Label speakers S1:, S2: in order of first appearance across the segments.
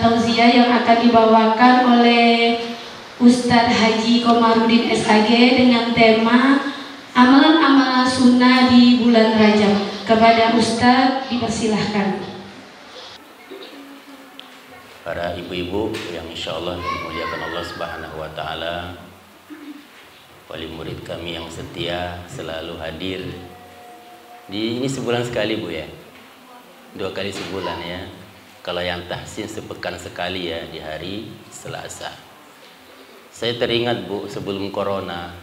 S1: Tausiah yang akan dibawakan oleh Ustadz Haji Komarudin SAG dengan tema amalan-amalan sunnah di bulan Rajab. Kepada Ustadz dipersilahkan.
S2: Para ibu-ibu yang insya Allah dimuliakan Allah Subhanahu wa Ta'ala, wali murid kami yang setia selalu hadir di ini sebulan sekali Bu ya, 2 kali sebulan ya. Kalau yang tahsin sepekan sekali ya, di hari Selasa. Saya teringat Bu, sebelum corona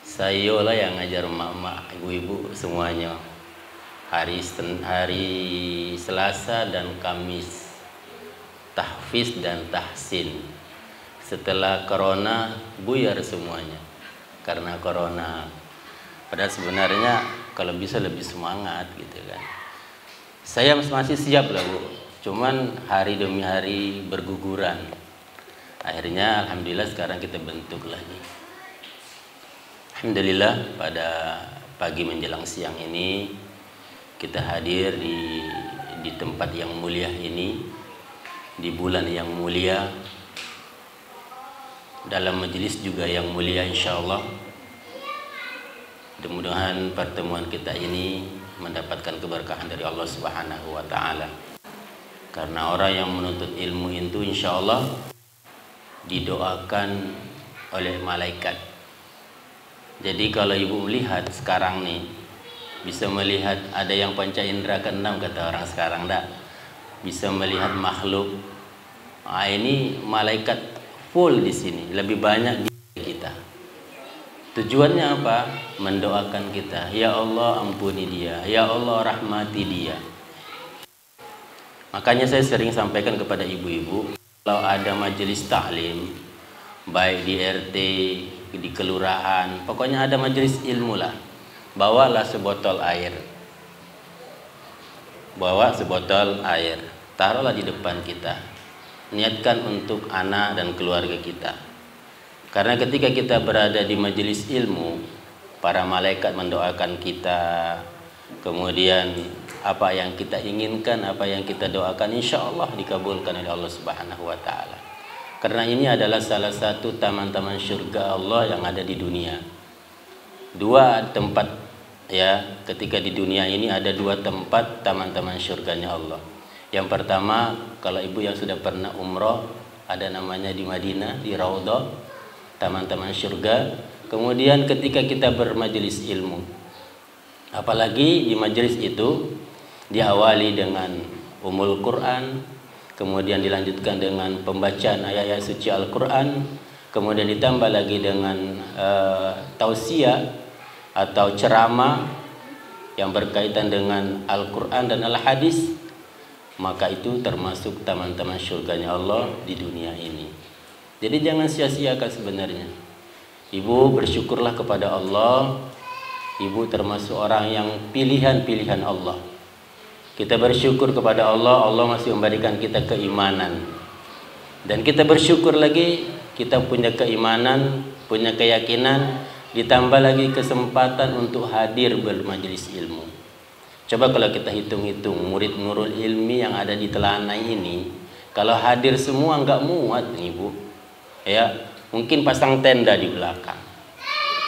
S2: saya lah yang ngajar emak-emak, ibu-ibu semuanya hari Selasa dan Kamis tahfiz dan tahsin. Setelah corona buyar semuanya karena corona. Padahal sebenarnya kalau bisa lebih semangat gitu kan. Saya masih siap lah Bu, cuman hari demi hari berguguran. Akhirnya alhamdulillah sekarang kita bentuk lagi. Alhamdulillah pada pagi menjelang siang ini kita hadir di tempat yang mulia ini, di bulan yang mulia, dalam majelis juga yang mulia insyaallah. Mudah-mudahan pertemuan kita ini mendapatkan keberkahan dari Allah Subhanahu wa Ta'ala. Karena orang yang menuntut ilmu itu insyaallah didoakan oleh malaikat. Jadi kalau ibu melihat sekarang nih, bisa melihat ada yang panca indera keenam kata orang sekarang dah, bisa melihat makhluk. Ini malaikat full di sini, lebih banyak di kita. Tujuannya apa? Mendoakan kita, ya Allah ampuni dia, ya Allah rahmati dia. Makanya saya sering sampaikan kepada ibu-ibu, kalau ada majelis taklim, baik di RT, di kelurahan, pokoknya ada majelis ilmu lah, bawalah sebotol air. Bawa sebotol air, taruhlah di depan kita. Niatkan untuk anak dan keluarga kita. Karena ketika kita berada di majelis ilmu, para malaikat mendoakan kita, kemudian apa yang kita inginkan, apa yang kita doakan insya Allah dikabulkan oleh Allah Subhanahu wa Ta'ala. Karena ini adalah salah satu taman-taman surga Allah yang ada di dunia. 2 tempat ya, ketika di dunia ini ada 2 tempat taman-taman surganya Allah. Yang pertama, kalau ibu yang sudah pernah umroh, ada namanya di Madinah, di Raudhah, taman-taman surga. Kemudian ketika kita bermajelis ilmu, apalagi di majelis itu diawali dengan umul Quran, kemudian dilanjutkan dengan pembacaan ayat-ayat suci Al-Quran, kemudian ditambah lagi dengan tausiah atau ceramah yang berkaitan dengan Al-Quran dan Al-Hadis, maka itu termasuk taman-taman surganya Allah di dunia ini. Jadi jangan sia-siakan sebenarnya. Ibu bersyukurlah kepada Allah, ibu termasuk orang yang pilihan-pilihan Allah. Kita bersyukur kepada Allah, Allah masih memberikan kita keimanan. Dan kita bersyukur lagi, kita punya keimanan, punya keyakinan, ditambah lagi kesempatan untuk hadir bermajelis ilmu. Coba kalau kita hitung-hitung murid Nurul Ilmi yang ada di Telanai ini, kalau hadir semua nggak muat nih Bu. Ya, mungkin pasang tenda di belakang.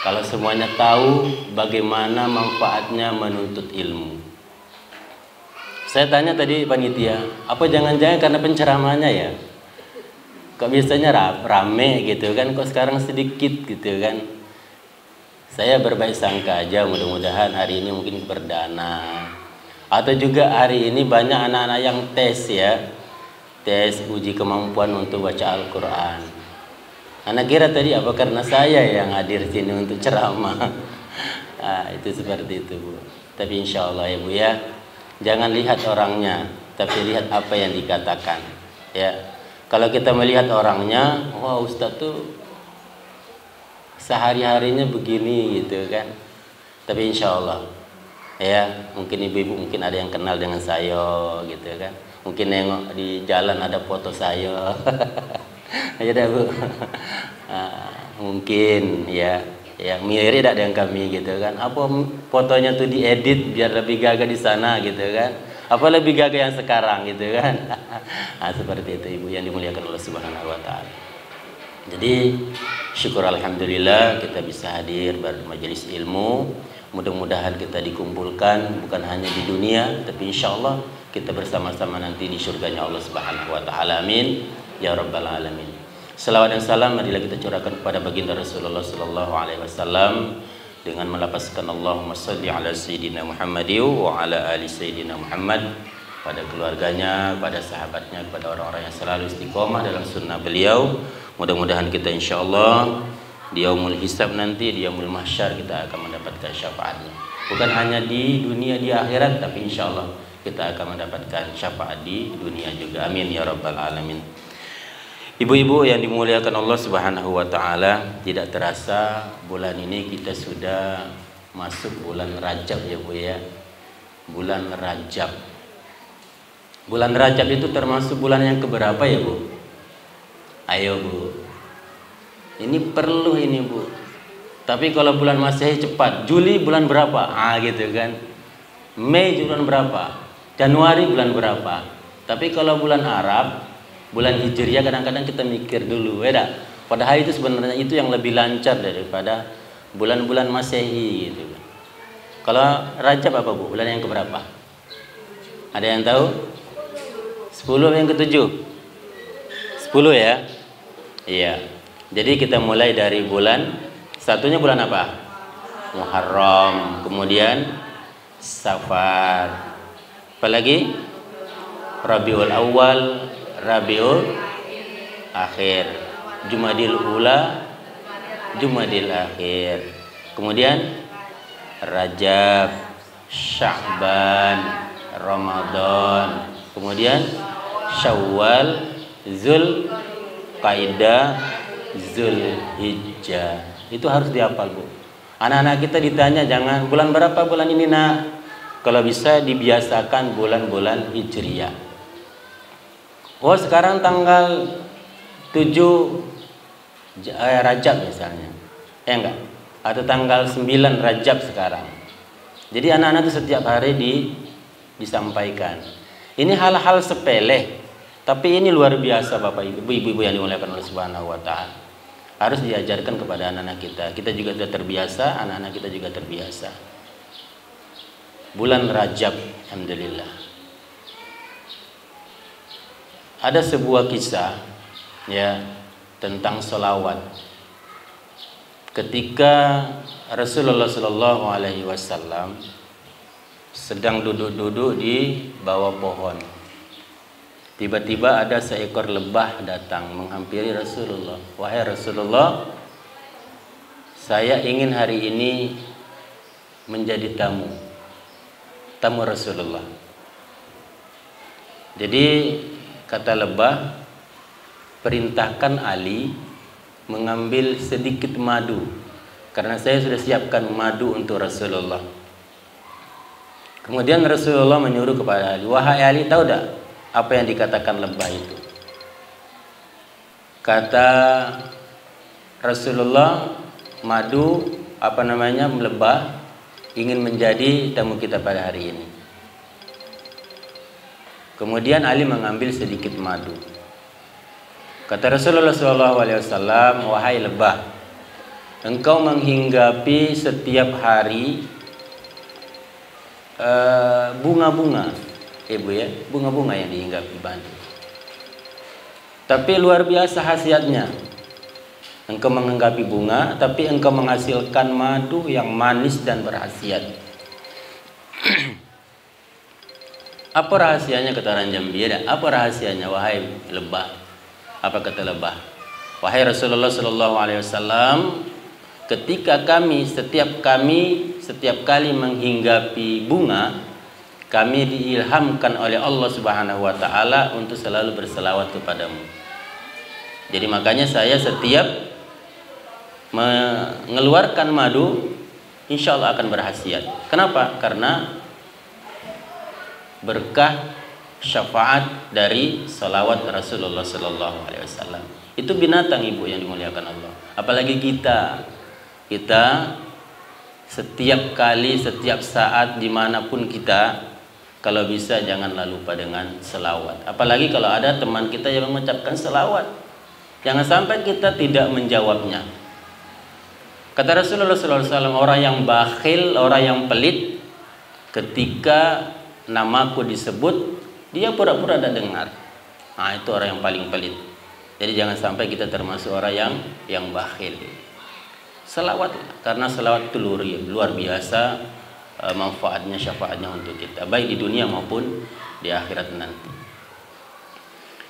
S2: Kalau semuanya tahu bagaimana manfaatnya menuntut ilmu. Saya tanya tadi panitia, apa jangan-jangan karena penceramahnya ya? Kok biasanya rame gitu kan, kok sekarang sedikit gitu kan? Saya berbaik sangka aja, mudah-mudahan hari ini mungkin perdana. Atau juga hari ini banyak anak-anak yang tes ya, tes uji kemampuan untuk baca Al-Quran. Anak kira tadi apa karena saya yang hadir sini untuk ceramah? Nah, itu seperti itu Bu. Tapi insya Allah ya Bu ya, jangan lihat orangnya, tapi lihat apa yang dikatakan. Ya, kalau kita melihat orangnya, wah Ustadz tuh sehari-harinya begini gitu kan. Tapi insya Allah, ya mungkin ibu-ibu mungkin ada yang kenal dengan saya gitu kan. Mungkin nengok di jalan ada foto saya. Ya dah Bu. Mungkin ya mirip tak dengan kami gitu kan. Apa fotonya tuh diedit biar lebih gagah di sana gitu kan. Apa lebih gagah yang sekarang gitu kan. Seperti itu Ibu yang dimuliakan Allah Subhanahu wa taala. Jadi syukur alhamdulillah kita bisa hadir bermajelis ilmu. Mudah-mudahan kita dikumpulkan bukan hanya di dunia, tapi insya Allah kita bersama-sama nanti di surganya Allah Subhanahu wa taala. Amin ya rabbal alamin. Selawat dan salam marilah kita curahkan kepada baginda Rasulullah sallallahu alaihi wasallam dengan melapaskan Allahumma shalli ala sayyidina Muhammad wa ala ali sayyidina Muhammad, pada keluarganya, pada sahabatnya, kepada orang-orang yang selalu istiqomah dalam sunnah beliau. Mudah-mudahan kita insyaallah di yaumul hisab nanti, di yaumul mahsyar kita akan mendapatkan syafaatnya. Bukan hanya di dunia, di akhirat, tapi insyaallah kita akan mendapatkan syafaat di dunia juga. Amin ya rabbal alamin. Ibu-ibu yang dimuliakan Allah Subhanahu wa taala, tidak terasa bulan ini kita sudah masuk bulan Rajab ya Bu ya. Bulan Rajab. Bulan Rajab itu termasuk bulan yang keberapa ya Bu? Ayo Bu. Ini perlu ini Bu. Tapi kalau bulan Masehi cepat. Juli bulan berapa? Gitu kan. Mei bulan berapa? Januari bulan berapa? Tapi kalau bulan Arab, bulan Hijriah kadang-kadang kita mikir dulu, ya. Padahal itu sebenarnya itu yang lebih lancar daripada bulan-bulan Masehi gitu. Kalau Rajab apa Bu? Bulan yang keberapa? Ada yang tahu? 10 yang ke-7? 10 ya? Iya. Jadi kita mulai dari bulan, satunya bulan apa? Muharram, kemudian Safar. Apalagi? Rabiul Awal, Rabiul Akhir, Jumadil Ula, Jumadil Akhir. Kemudian Rajab, Sya'ban, Ramadan. Kemudian Syawal, Zulqa'dah, Zulhijjah. Itu harus dihafal Bu. Anak-anak kita ditanya jangan bulan berapa bulan ini nak. Kalau bisa dibiasakan bulan-bulan Hijriah. Oh sekarang tanggal 7 Rajab misalnya. Ya enggak? Atau tanggal 9 Rajab sekarang. Jadi anak-anak itu setiap hari disampaikan. Ini hal-hal sepele, tapi ini luar biasa Bapak Ibu yang dimuliakan oleh Subhanahu wa taala. Harus diajarkan kepada anak-anak kita. Kita juga sudah terbiasa, anak-anak kita juga terbiasa. Bulan Rajab, alhamdulillah. Ada sebuah kisah ya tentang sholawat. Ketika Rasulullah Shallallahu Alaihi Wasallam sedang duduk-duduk di bawah pohon, tiba-tiba ada seekor lebah datang menghampiri Rasulullah. Wahai Rasulullah, saya ingin hari ini menjadi tamu Rasulullah. Jadi kata lebah, perintahkan Ali mengambil sedikit madu, karena saya sudah siapkan madu untuk Rasulullah. Kemudian Rasulullah menyuruh kepada Ali, wahai Ali, tahu tak apa yang dikatakan lebah itu? Kata Rasulullah, madu lebah ingin menjadi tamu kita pada hari ini. Kemudian Ali mengambil sedikit madu. Kata Rasulullah SAW, wahai lebah, engkau menghinggapi setiap hari bunga-bunga, ibu ya, bunga-bunga yang dihinggapi bantu. Tapi luar biasa khasiatnya. Engkau menghinggapi bunga, tapi engkau menghasilkan madu yang manis dan berkhasiat. Apa rahasianya kata orang Jambi? Apa rahasianya wahai lebah? Apa kata lebah? Wahai Rasulullah Sallallahu Alaihi Wasallam, ketika setiap kali menghinggapi bunga, kami diilhamkan oleh Allah Subhanahu Wa Taala untuk selalu berselawat kepadamu. Jadi makanya saya setiap mengeluarkan madu, insya Allah akan berkhasiat. Kenapa? Karena berkah syafaat dari salawat Rasulullah Sallallahu Alaihi Wasallam. Itu binatang ibu yang dimuliakan Allah. Apalagi kita setiap kali, setiap saat, dimanapun kita, kalau bisa janganlah lupa dengan selawat. Apalagi kalau ada teman kita yang mengucapkan selawat, jangan sampai kita tidak menjawabnya. Kata Rasulullah SAW, orang yang bakhil, orang yang pelit, ketika namaku disebut, dia pura-pura tidak dengar. Nah, itu orang yang paling pelit. Jadi jangan sampai kita termasuk orang yang bakhil. Selawat, karena selawat itu luar biasa manfaatnya, syafaatnya untuk kita, baik di dunia maupun di akhirat nanti.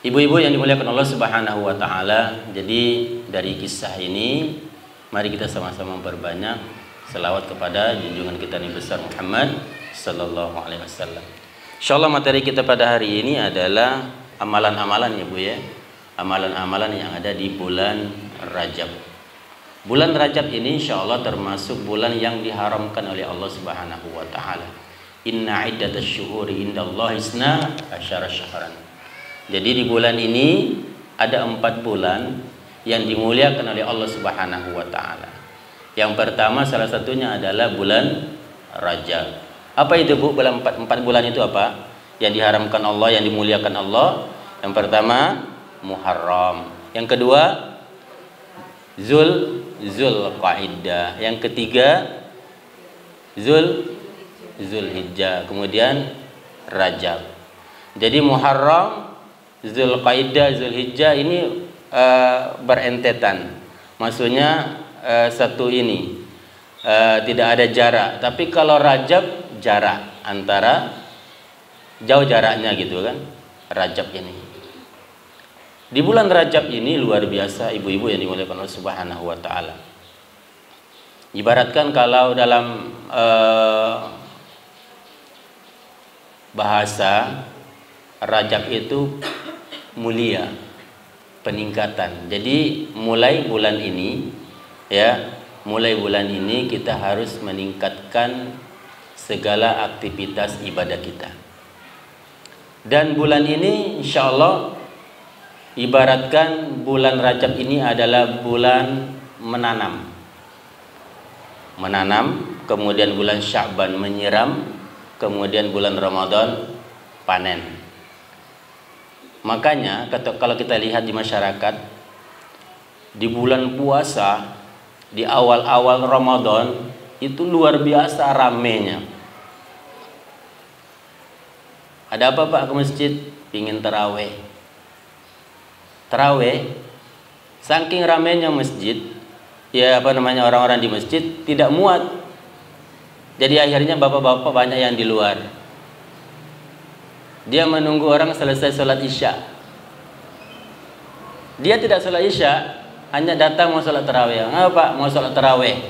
S2: Ibu-ibu yang dimuliakan Allah Subhanahu wa taala, jadi dari kisah ini mari kita sama-sama memperbanyak selawat kepada junjungan kita Nabi besar Muhammad sallallahu alaihi wasallam. Insyaallah materi kita pada hari ini adalah amalan-amalan ya Bu ya. Amalan-amalan yang ada di bulan Rajab. Bulan Rajab ini insyaallah termasuk bulan yang diharamkan oleh Allah Subhanahu wa taala. Inna iddatasy syuhuri indallahi 12 syahran. Jadi di bulan ini ada 4 bulan yang dimuliakan oleh Allah Subhanahu wa taala. Yang pertama salah satunya adalah bulan Rajab. Apa itu Bu? Bulan 4 bulan itu apa? Yang diharamkan Allah, yang dimuliakan Allah. Yang pertama Muharram. Yang kedua Zulqa'dah. Yang ketiga Zulhijjah. Kemudian Rajab. Jadi Muharram, Zulqa'dah, Zulhijjah ini berentetan. Maksudnya satu ini tidak ada jarak. Tapi kalau Rajab jarak antara jauh jaraknya gitu kan. Rajab ini. Di bulan Rajab ini luar biasa ibu-ibu yang dimuliakan Allah Subhanahu wa taala. Ibaratkan kalau dalam bahasa Rajab itu mulia, peningkatan. Jadi mulai bulan ini kita harus meningkatkan segala aktivitas ibadah kita. Dan bulan ini insyaallah ibaratkan bulan Rajab ini adalah bulan menanam, kemudian bulan Sya'ban menyiram, kemudian bulan Ramadan panen. Makanya kalau kita lihat di masyarakat, di bulan puasa, di awal-awal Ramadan itu luar biasa ramenya. Ada apa Pak ke masjid? Pingin taraweh. Saking ramainya masjid, orang-orang di masjid tidak muat. Jadi akhirnya bapak-bapak banyak yang di luar. Dia menunggu orang selesai sholat isya. Dia tidak sholat isya, hanya datang mau sholat tarawih. Pak mau sholat tarawih.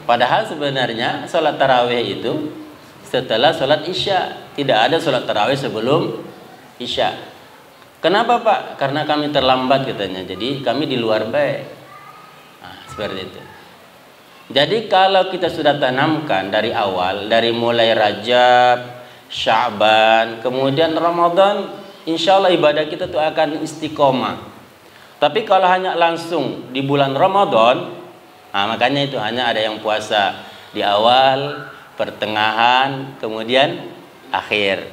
S2: Padahal sebenarnya sholat tarawih itu setelah sholat isya. Tidak ada sholat tarawih sebelum isya. Kenapa Pak? Karena kami terlambat katanya. Jadi kami di luar baik. Nah, seperti itu. Jadi kalau kita sudah tanamkan dari awal, dari mulai Rajab, Sya'ban, kemudian Ramadan, insya Allah ibadah kita tuh akan istiqomah. Tapi kalau hanya langsung di bulan Ramadan, makanya itu hanya ada yang puasa di awal, pertengahan, kemudian akhir.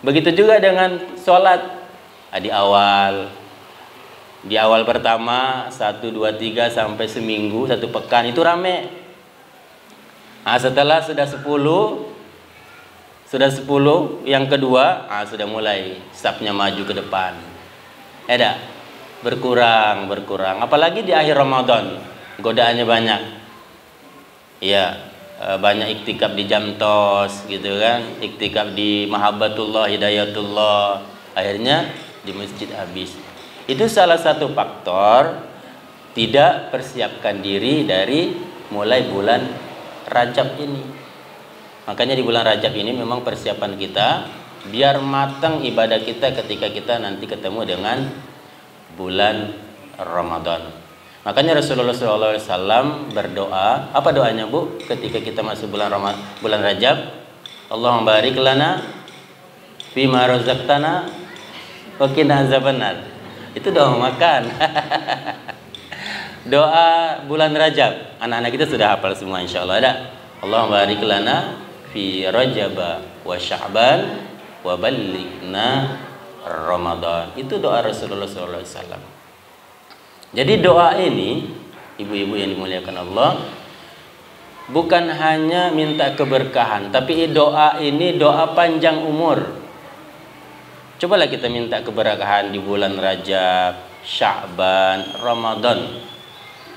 S2: Begitu juga dengan sholat. Di awal pertama 1, 2, 3 sampai seminggu, 1 pekan itu rame. Setelah sudah 10 yang kedua sudah mulai safnya maju ke depan. Berkurang. Apalagi di akhir Ramadan godaannya banyak. Banyak iktikaf di Jamtos gitu kan, iktikaf di Mahabbatullah, Hidayatullah. Akhirnya di masjid habis. Itu salah satu faktor tidak persiapkan diri dari mulai bulan Rajab ini. Makanya di bulan Rajab ini memang persiapan kita biar matang ibadah kita ketika kita nanti ketemu dengan bulan Ramadan. Makanya Rasulullah SAW berdoa. Apa doanya Bu ketika kita masuk bulan Rajab? Allahumma barik lana Bima razaqtana wa qina azabannar. Itu doa makan. Doa bulan Rajab. Anak-anak kita sudah hafal semua insyaallah. Ada. Allahumma barik lana fi Rajab wa Sya'ban wa ballighna Ramadan. Itu doa Rasulullah SAW. Jadi doa ini, ibu-ibu yang dimuliakan Allah, bukan hanya minta keberkahan, tapi doa ini doa panjang umur. Cobalah kita minta keberkahan di bulan Rajab, Sya'ban, Ramadan.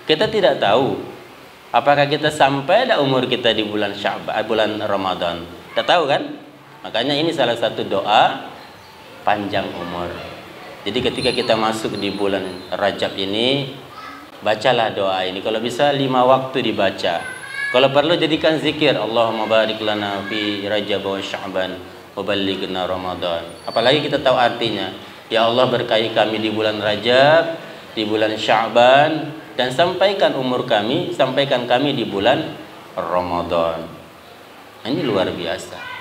S2: Kita tidak tahu apakah kita sampai ada umur kita di bulan Sya'ban, bulan Ramadan. Tidak tahu kan? Makanya ini salah satu doa panjang umur. Jadi ketika kita masuk di bulan Rajab ini, bacalah doa ini. Kalau bisa 5 waktu dibaca. Kalau perlu jadikan zikir, Allahumma barik lana fi Rajab wa Sya'ban wa ballighna Ramadan. Apalagi kita tahu artinya. Ya Allah, berkahi kami di bulan Rajab, di bulan Sya'ban, dan sampaikan umur kami, sampaikan kami di bulan Ramadan. Ini luar biasa.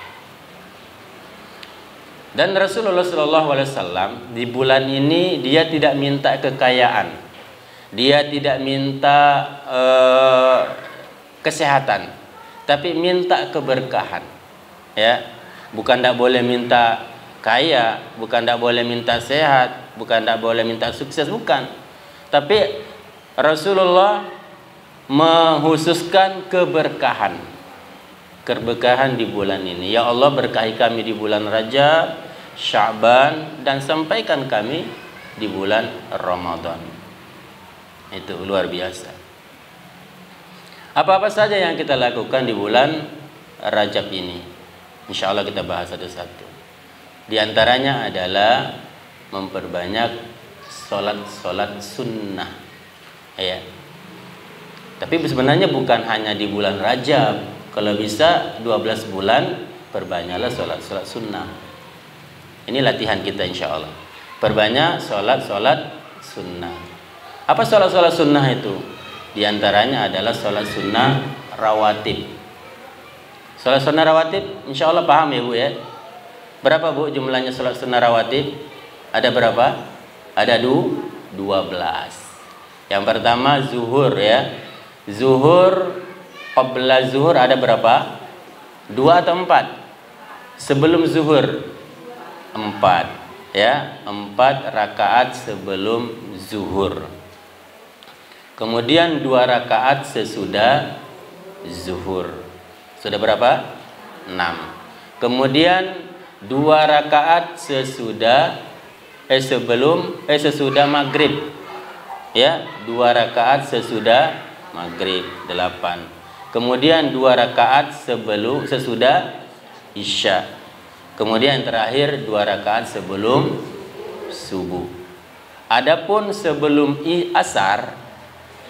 S2: Dan Rasulullah SAW di bulan ini dia tidak minta kekayaan, dia tidak minta kesehatan, tapi minta keberkahan. Ya, bukan tidak boleh minta kaya, bukan tidak boleh minta sehat, bukan tidak boleh minta sukses, bukan. Tapi Rasulullah menghususkan keberkahan. Keberkahan di bulan ini. Ya Allah, berkahi kami di bulan Rajab, Sya'ban, dan sampaikan kami di bulan Ramadan. Itu luar biasa. Apa-apa saja yang kita lakukan di bulan Rajab ini, insya Allah kita bahas satu-satu. Di antaranya adalah memperbanyak sholat sunnah. Ya. Tapi sebenarnya bukan hanya di bulan Rajab. Kalau bisa 12 bulan perbanyaklah sholat sunnah. Ini latihan kita insya Allah. Perbanyak sholat sunnah. Apa sholat sunnah itu? Di antaranya adalah sholat sunnah rawatib. Sholat sunnah rawatib insya Allah paham ya Bu ya. Berapa Bu jumlahnya sholat sunnah rawatib? Ada berapa? Ada 12. Yang pertama zuhur ya. Zuhur, qabla zuhur ada berapa? 2 atau 4? Sebelum zuhur 4 ya, 4 rakaat sebelum zuhur. Kemudian 2 rakaat sesudah zuhur. Sudah berapa? 6. Kemudian 2 rakaat sesudah maghrib. Ya, 2 rakaat sesudah maghrib 8. Kemudian 2 rakaat sesudah isya. Kemudian terakhir 2 rakaat sebelum subuh. Adapun sebelum asar,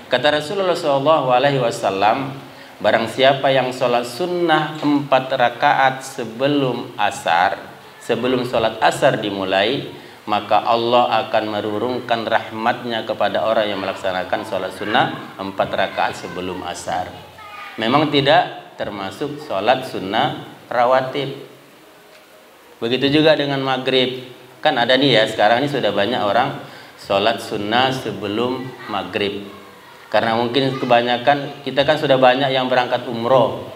S2: kata Rasulullah SAW, barang siapa yang sholat sunnah 4 rakaat sebelum asar, sebelum sholat asar dimulai, maka Allah akan menurunkan rahmatnya kepada orang yang melaksanakan sholat sunnah 4 rakaat sebelum asar. Memang tidak termasuk sholat sunnah rawatib. Begitu juga dengan maghrib. Kan ada nih ya, sekarang ini sudah banyak orang sholat sunnah sebelum maghrib. Karena mungkin kebanyakan, kita kan sudah banyak yang berangkat umroh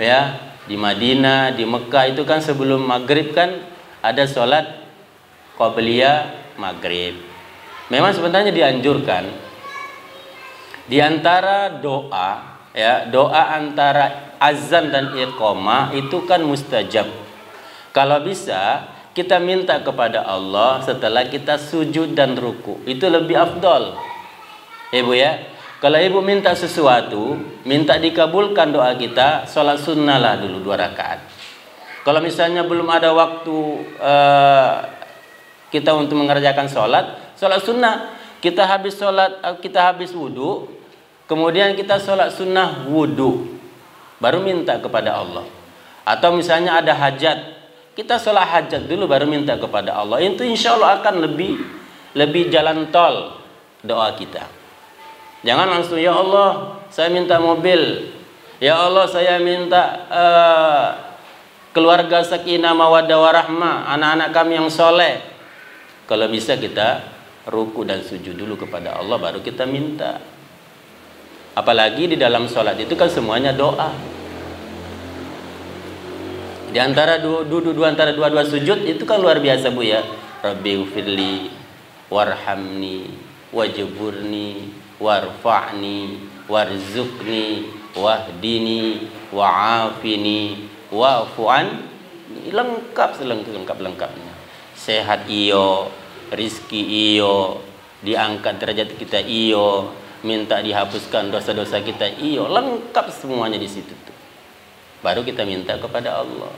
S2: ya, di Madinah, di Mekah itu kan sebelum maghrib kan ada sholat qabliyah maghrib. Memang sebenarnya dianjurkan di antara doa ya, doa antara azan dan iqamah itu kan mustajab. Kalau bisa kita minta kepada Allah setelah kita sujud dan ruku, itu lebih afdol. Ibu ya, kalau ibu minta sesuatu, minta dikabulkan doa kita, sholat sunnah lah dulu 2 rakaat. Kalau misalnya belum ada waktu kita untuk mengerjakan sholat sunnah, kita habis wudhu, kemudian kita sholat sunnah wudhu, baru minta kepada Allah. Atau misalnya ada hajat, kita sholat hajat dulu baru minta kepada Allah. Itu insya Allah akan lebih jalan tol doa kita. Jangan langsung, ya Allah saya minta mobil, ya Allah saya minta keluarga sakinah mawaddah warahmah, anak-anak kami yang soleh. Kalau bisa kita ruku dan sujud dulu kepada Allah, baru kita minta. Apalagi di dalam sholat itu kan semuanya doa. Di antara antara dua sujud itu kan luar biasa Bu ya. Rabbighfirli warhamni wajburni warfa'ni warzuqni wahdini wa'afini wa'fu'an. Lengkap selengkap-lengkapnya. Sehat iyo, rizki iyo, diangkat derajat kita iyo, minta dihapuskan dosa-dosa kita iyo, lengkap semuanya di situ tuh. Baru kita minta kepada Allah.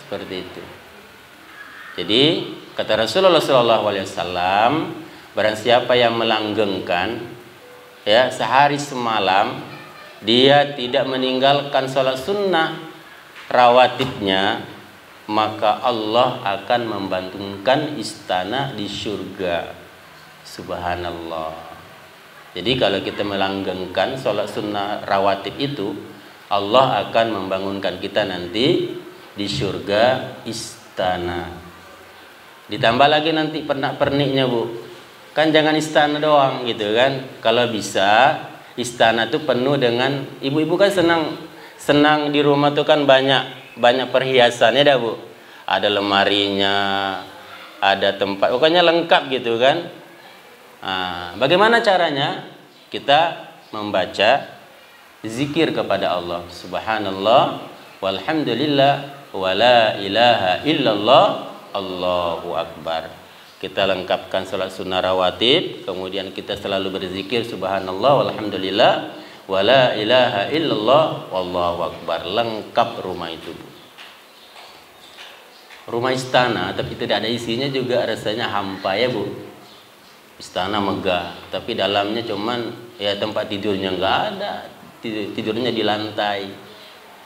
S2: Seperti itu. Jadi kata Rasulullah SAW, barang siapa yang melanggengkan ya sehari semalam, dia tidak meninggalkan sholat sunnah rawatibnya, maka Allah akan membangunkan istana di surga. Subhanallah. Jadi kalau kita melanggengkan sholat sunnah rawatib itu, Allah akan membangunkan kita nanti di surga istana. Ditambah lagi nanti pernak-perniknya Bu. Kan jangan istana doang gitu kan. Kalau bisa istana tuh penuh dengan, ibu-ibu kan senang di rumah tuh kan banyak perhiasannya dah Bu. Ada lemarinya, ada tempat, pokoknya lengkap gitu kan. Nah, bagaimana caranya? Kita membaca zikir kepada Allah. Subhanallah walhamdulillah wala ilaha illallah Allahu akbar. Kita lengkapkan salat sunnah rawatib, kemudian kita selalu berzikir subhanallah walhamdulillah wala ilaha illallah wallahu akbar. Lengkap rumah itu Bu. Rumah istana tapi tidak ada isinya juga rasanya hampa ya Bu. Istana megah tapi dalamnya cuman ya tempat tidurnya nggak ada, tidurnya di lantai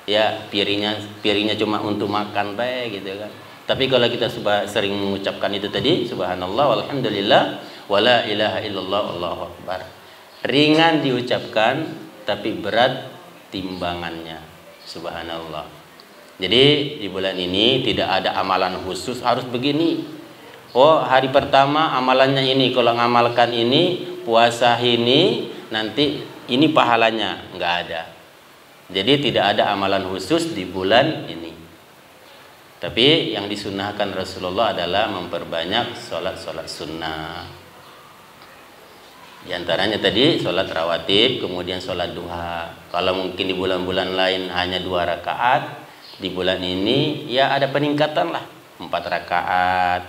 S2: ya, piringnya cuma untuk makan baik gitu kan. Tapi kalau kita sering mengucapkan itu tadi subhanallah walhamdulillah wala ilaha illallah Allahu akbar, ringan diucapkan tapi berat timbangannya. Subhanallah. Jadi di bulan ini tidak ada amalan khusus harus begini. Oh hari pertama amalannya ini, kalau ngamalkan ini, puasa ini, nanti ini pahalanya, nggak ada. Jadi tidak ada amalan khusus di bulan ini. Tapi yang disunahkan Rasulullah adalah memperbanyak sholat sunnah. Di antaranya tadi sholat rawatib, kemudian sholat duha. Kalau mungkin di bulan-bulan lain hanya 2 rakaat, di bulan ini ya ada peningkatan lah, 4 rakaat.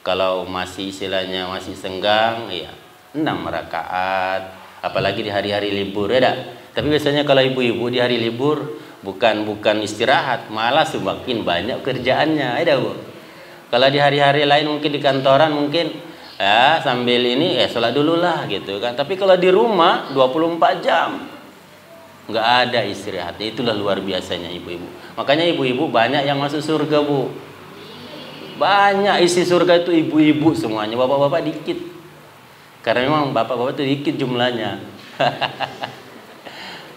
S2: Kalau masih istilahnya masih senggang ya 6 rakaat. Apalagi di hari-hari libur ya dah. Tapi biasanya kalau ibu-ibu di hari libur bukan istirahat, malah semakin banyak kerjaannya ya Bu. Kalau di hari-hari lain mungkin di kantoran mungkin ya sambil ini ya sholat dulu lah gitu kan. Tapi kalau di rumah 24 jam nggak ada istirahatnya. Itulah luar biasanya ibu-ibu. Makanya ibu-ibu banyak yang masuk surga Bu. Banyak isi surga itu ibu-ibu semuanya, bapak-bapak dikit. Karena memang bapak-bapak itu dikit jumlahnya.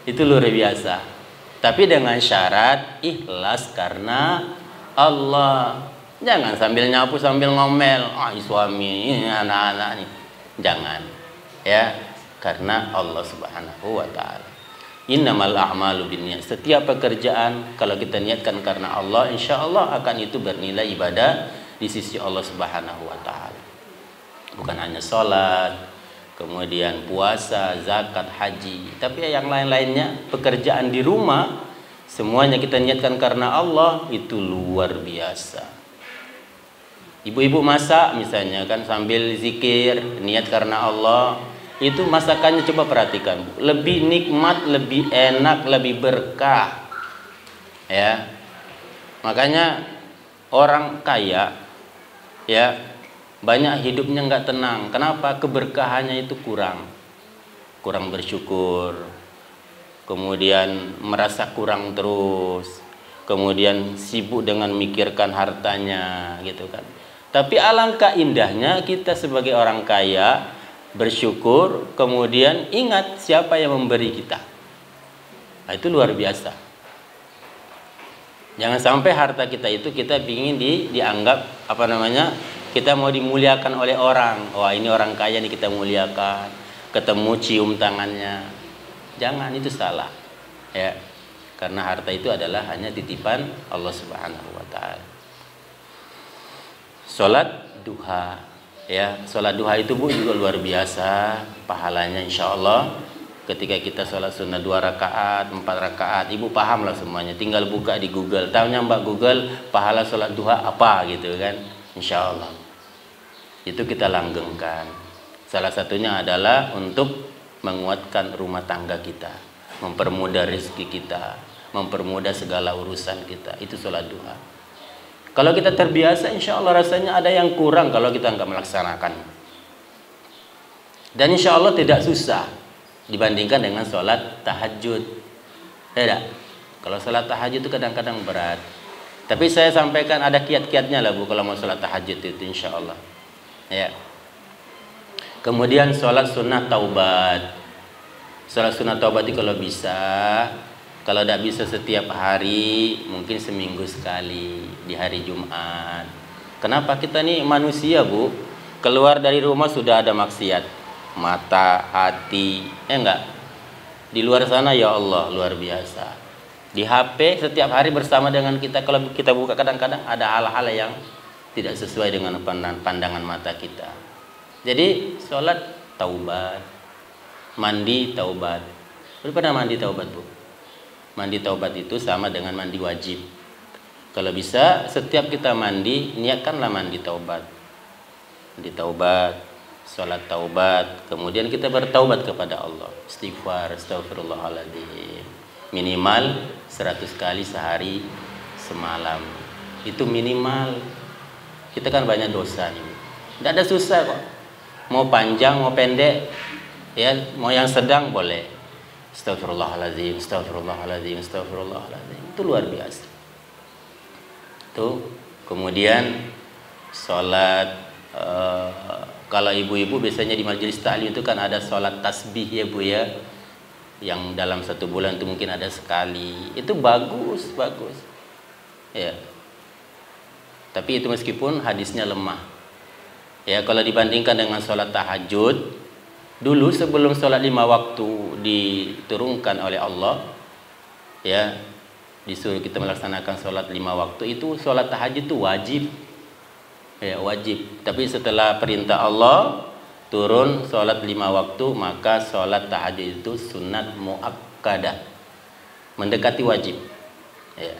S2: Itu luar biasa. Tapi dengan syarat ikhlas karena Allah. Jangan sambil nyapu sambil ngomel, suami, ini anak-anak nih. Jangan. Ya, karena Allah Subhanahu wa taala. Innamal a'malu binniyat. Setiap pekerjaan kalau kita niatkan karena Allah, insya Allah akan itu bernilai ibadah di sisi Allah Subhanahu wa taala. Bukan hanya sholat, kemudian puasa, zakat, haji, tapi yang lain-lainnya, pekerjaan di rumah semuanya kita niatkan karena Allah, itu luar biasa. Ibu-ibu masak misalnya kan sambil zikir, niat karena Allah, itu masakannya coba perhatikan, lebih nikmat, lebih enak, lebih berkah. Ya. Makanya orang kaya ya banyak hidupnya nggak tenang. Kenapa? Keberkahannya itu kurang bersyukur, kemudian merasa kurang terus, kemudian sibuk dengan memikirkan hartanya gitu kan. Tapi alangkah indahnya kita sebagai orang kaya bersyukur, kemudian ingat siapa yang memberi kita. Nah, itu luar biasa. Jangan sampai harta kita itu kita ingin dianggap apa namanya, kita mau dimuliakan oleh orang. Wah, ini orang kaya nih, kita muliakan. Ketemu cium tangannya. Jangan, itu salah. Ya. Karena harta itu adalah hanya titipan Allah Subhanahu wa taala. Salat duha. Ya, salat duha itu Bu juga luar biasa pahalanya insyaallah. Ketika kita sholat sunnah 2 rakaat, 4 rakaat, ibu paham lah semuanya. Tinggal buka di Google. Taunya Mbak Google, pahala sholat duha apa gitu kan. Insya Allah. Itu kita langgengkan. Salah satunya adalah untuk menguatkan rumah tangga kita. Mempermudah rezeki kita. Mempermudah segala urusan kita. Itu sholat duha. Kalau kita terbiasa, insya Allah rasanya ada yang kurang kalau kita nggak melaksanakan. Dan insya Allah tidak susah dibandingkan dengan sholat tahajud. Tidak. Kalau sholat tahajud itu kadang-kadang berat. Tapi saya sampaikan ada kiat-kiatnya lah Bu kalau mau sholat tahajud itu insya Allah. Ya. Kemudian sholat sunnah taubat. Sholat sunnah taubat itu kalau bisa, kalau tidak bisa setiap hari, mungkin seminggu sekali di hari Jumat. Kenapa? Kita nih manusia Bu, keluar dari rumah sudah ada maksiat. Mata, hati, enggak. Di luar sana ya Allah luar biasa. Di HP setiap hari bersama dengan kita, kalau kita buka kadang-kadang ada hal-hal yang tidak sesuai dengan pandangan mata kita. Jadi sholat taubat, mandi taubat. Udah pernah mandi taubat Bu? Mandi taubat itu sama dengan mandi wajib. Kalau bisa setiap kita mandi, niatkanlah mandi taubat. Mandi taubat, sholat taubat, kemudian kita bertaubat kepada Allah. Istighfar, astagfirullahaladzim. Minimal 100 kali sehari semalam. Itu minimal. Kita kan banyak dosa nih. Tidak ada susah kok. Mau panjang, mau pendek, ya, mau yang sedang boleh. Astagfirullahaladzim, astagfirullahaladzim, astagfirullahaladzim. Itu luar biasa. Tuh, kemudian sholat. Kalau ibu-ibu biasanya di majelis ta'lim itu kan ada sholat tasbih ya Bu ya, yang dalam 1 bulan itu mungkin ada sekali. Itu bagus, bagus ya. Tapi itu meskipun hadisnya lemah ya. Kalau dibandingkan dengan sholat tahajud, dulu sebelum sholat 5 waktu diturunkan oleh Allah ya, disuruh kita melaksanakan sholat 5 waktu, itu sholat tahajud itu wajib ya, wajib. Tapi setelah perintah Allah turun sholat 5 waktu, maka sholat tahajud itu sunat muakkadah, mendekati wajib ya.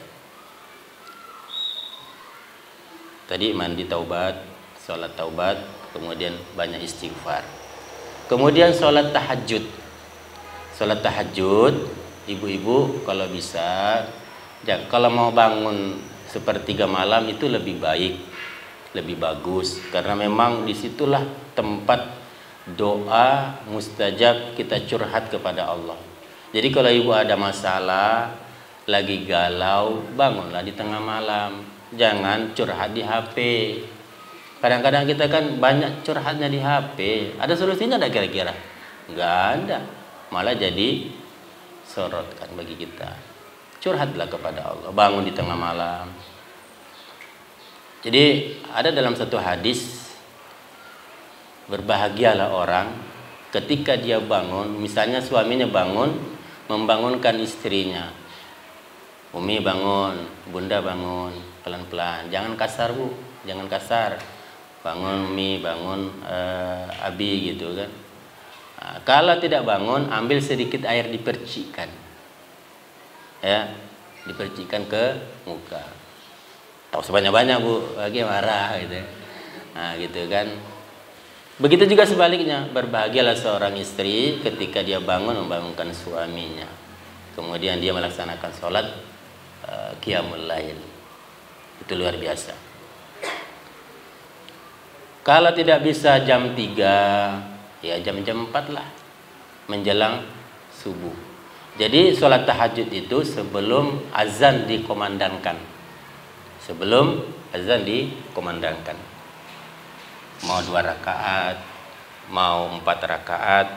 S2: Tadi mandi taubat, sholat taubat, kemudian banyak istighfar. Kemudian sholat tahajud. Sholat tahajud, ibu-ibu kalau bisa, ya, kalau mau bangun sepertiga malam itu lebih baik, lebih bagus, karena memang disitulah tempat doa mustajab, kita curhat kepada Allah. Jadi kalau ibu ada masalah, lagi galau, bangunlah di tengah malam, jangan curhat di HP. Kadang-kadang kita kan banyak curhatnya di HP. Ada solusinya enggak kira-kira? Enggak ada, malah jadi sorot kan bagi kita. Curhatlah kepada Allah, bangun di tengah malam. Jadi ada dalam satu hadis, berbahagialah orang ketika dia bangun, misalnya suaminya bangun, membangunkan istrinya. Umi bangun, Bunda bangun, pelan-pelan, jangan kasar Bu, jangan kasar. Bangun Umi, bangun Abi gitu kan. Nah, kalau tidak bangun, ambil sedikit air dipercikkan, ya, dipercikkan ke muka. Tahu sebanyak-banyak Bu, lagi marah gitu. Nah, gitu kan. Begitu juga sebaliknya, berbahagialah seorang istri ketika dia bangun membangunkan suaminya. Kemudian dia melaksanakan sholat qiyamul lail. Itu luar biasa. Kalau tidak bisa jam 3, ya jam-jam 4 lah, menjelang subuh. Jadi sholat tahajud itu sebelum azan dikomandangkan. Sebelum azan dikomandangkan, mau 2 rakaat, mau 4 rakaat.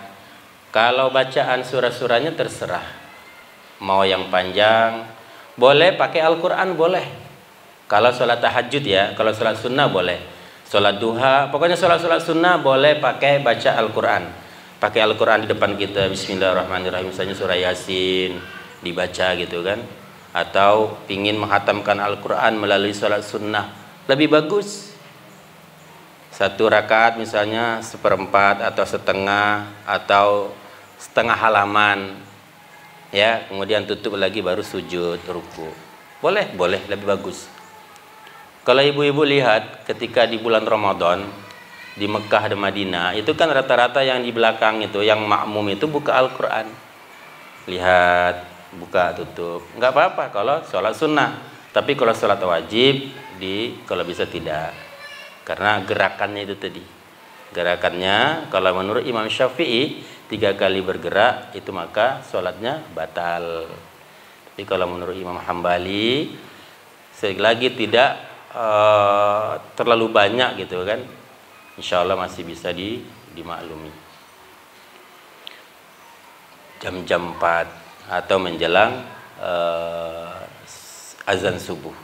S2: Kalau bacaan surah-surahnya terserah, mau yang panjang, Boleh pakai Al-Quran, boleh. Kalau sholat tahajud ya, kalau sholat sunnah boleh. Sholat duha, pokoknya sholat sunnah boleh pakai baca Al-Quran. Pakai Al-Quran di depan kita, Bismillahirrahmanirrahim, misalnya surah Yasin dibaca gitu kan. Atau ingin menghatamkan Al-Quran melalui sholat sunnah, lebih bagus. Satu rakaat misalnya seperempat atau setengah atau setengah halaman, ya, kemudian tutup lagi baru sujud ruku. Boleh, lebih bagus. Kalau ibu-ibu lihat ketika di bulan Ramadan di Mekah dan Madinah, itu kan rata-rata yang di belakang itu, yang makmum itu buka Al-Quran. Lihat, buka tutup, nggak apa-apa kalau sholat sunnah. Tapi kalau sholat wajib, kalau bisa tidak. Karena gerakannya itu tadi. Gerakannya kalau menurut Imam Syafi'i 3 kali bergerak itu maka sholatnya batal. Tapi kalau menurut Imam Hambali selagi tidak terlalu banyak gitu kan, insya Allah masih bisa dimaklumi. Jam-jam 4 atau menjelang azan subuh.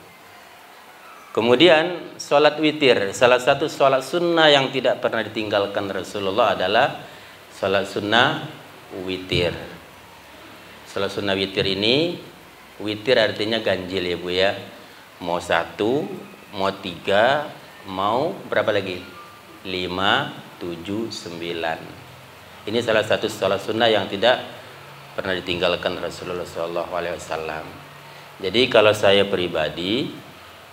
S2: Kemudian sholat witir, salah satu sholat sunnah yang tidak pernah ditinggalkan Rasulullah adalah sholat sunnah witir. Sholat sunnah witir ini, witir artinya ganjil ya Bu ya. Mau 1, mau 3, mau berapa lagi? 5, 7, 9. Ini salah satu sholat sunnah yang tidak pernah ditinggalkan Rasulullah SAW. Jadi kalau saya pribadi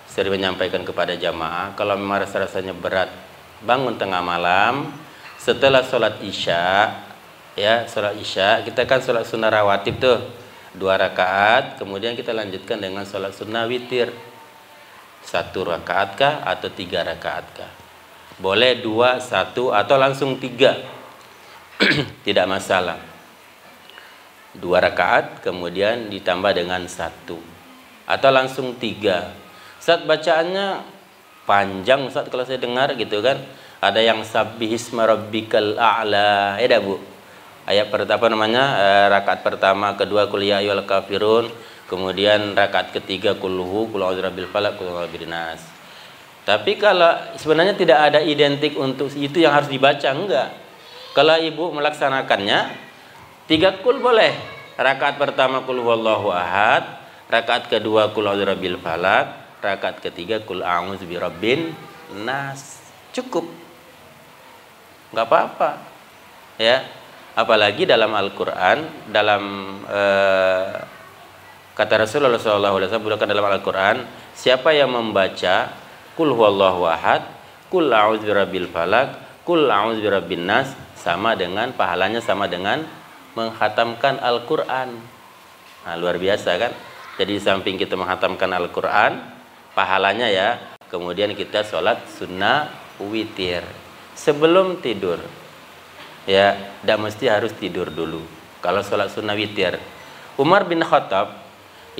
S2: sering menyampaikan kepada jamaah, kalau memang rasanya berat bangun tengah malam setelah sholat isya, ya sholat isya, kita kan sholat sunnah rawatib tuh 2 rakaat, kemudian kita lanjutkan dengan sholat sunnah witir 1 rakaat kah atau 3 rakaat kah, boleh 2, 1 atau langsung 3 tidak masalah. 2 rakaat kemudian ditambah dengan 1 atau langsung 3. Saat bacaannya panjang Ustaz kalau saya dengar gitu kan. Ada yang sabbihisma rabbikal a'la. Ya dah Bu. Ayat rakaat pertama, kedua qul ya ayyuhal kafirun, kemudian rakaat ketiga qul a'udzu birabbil falaq, qul a'udzu birabbin nas. Tapi kalau sebenarnya tidak ada identik untuk itu yang harus dibaca, enggak. Kalau ibu melaksanakannya 3 qul boleh. Rakaat pertama qul huwallahu ahad, rakaat kedua qul a'udzu birabbil falaq, rakaat ketiga qul a'udzu birabbin nas. Cukup, nggak apa-apa ya. Apalagi dalam Al-Quran, dalam kata Rasulullah SAW bukan dalam Al-Quran, siapa yang membaca qul huwallahu ahad, qul a'udzu birabbil falaq, qul a'udzu birabbin nas, sama dengan pahalanya sama dengan menghatamkan Al-Quran. Nah, luar biasa kan. Jadi samping kita menghatamkan Al-Quran, pahalanya ya, kemudian kita sholat sunnah witir sebelum tidur ya, tidak mesti harus tidur dulu kalau sholat sunnah witir. Umar bin Khattab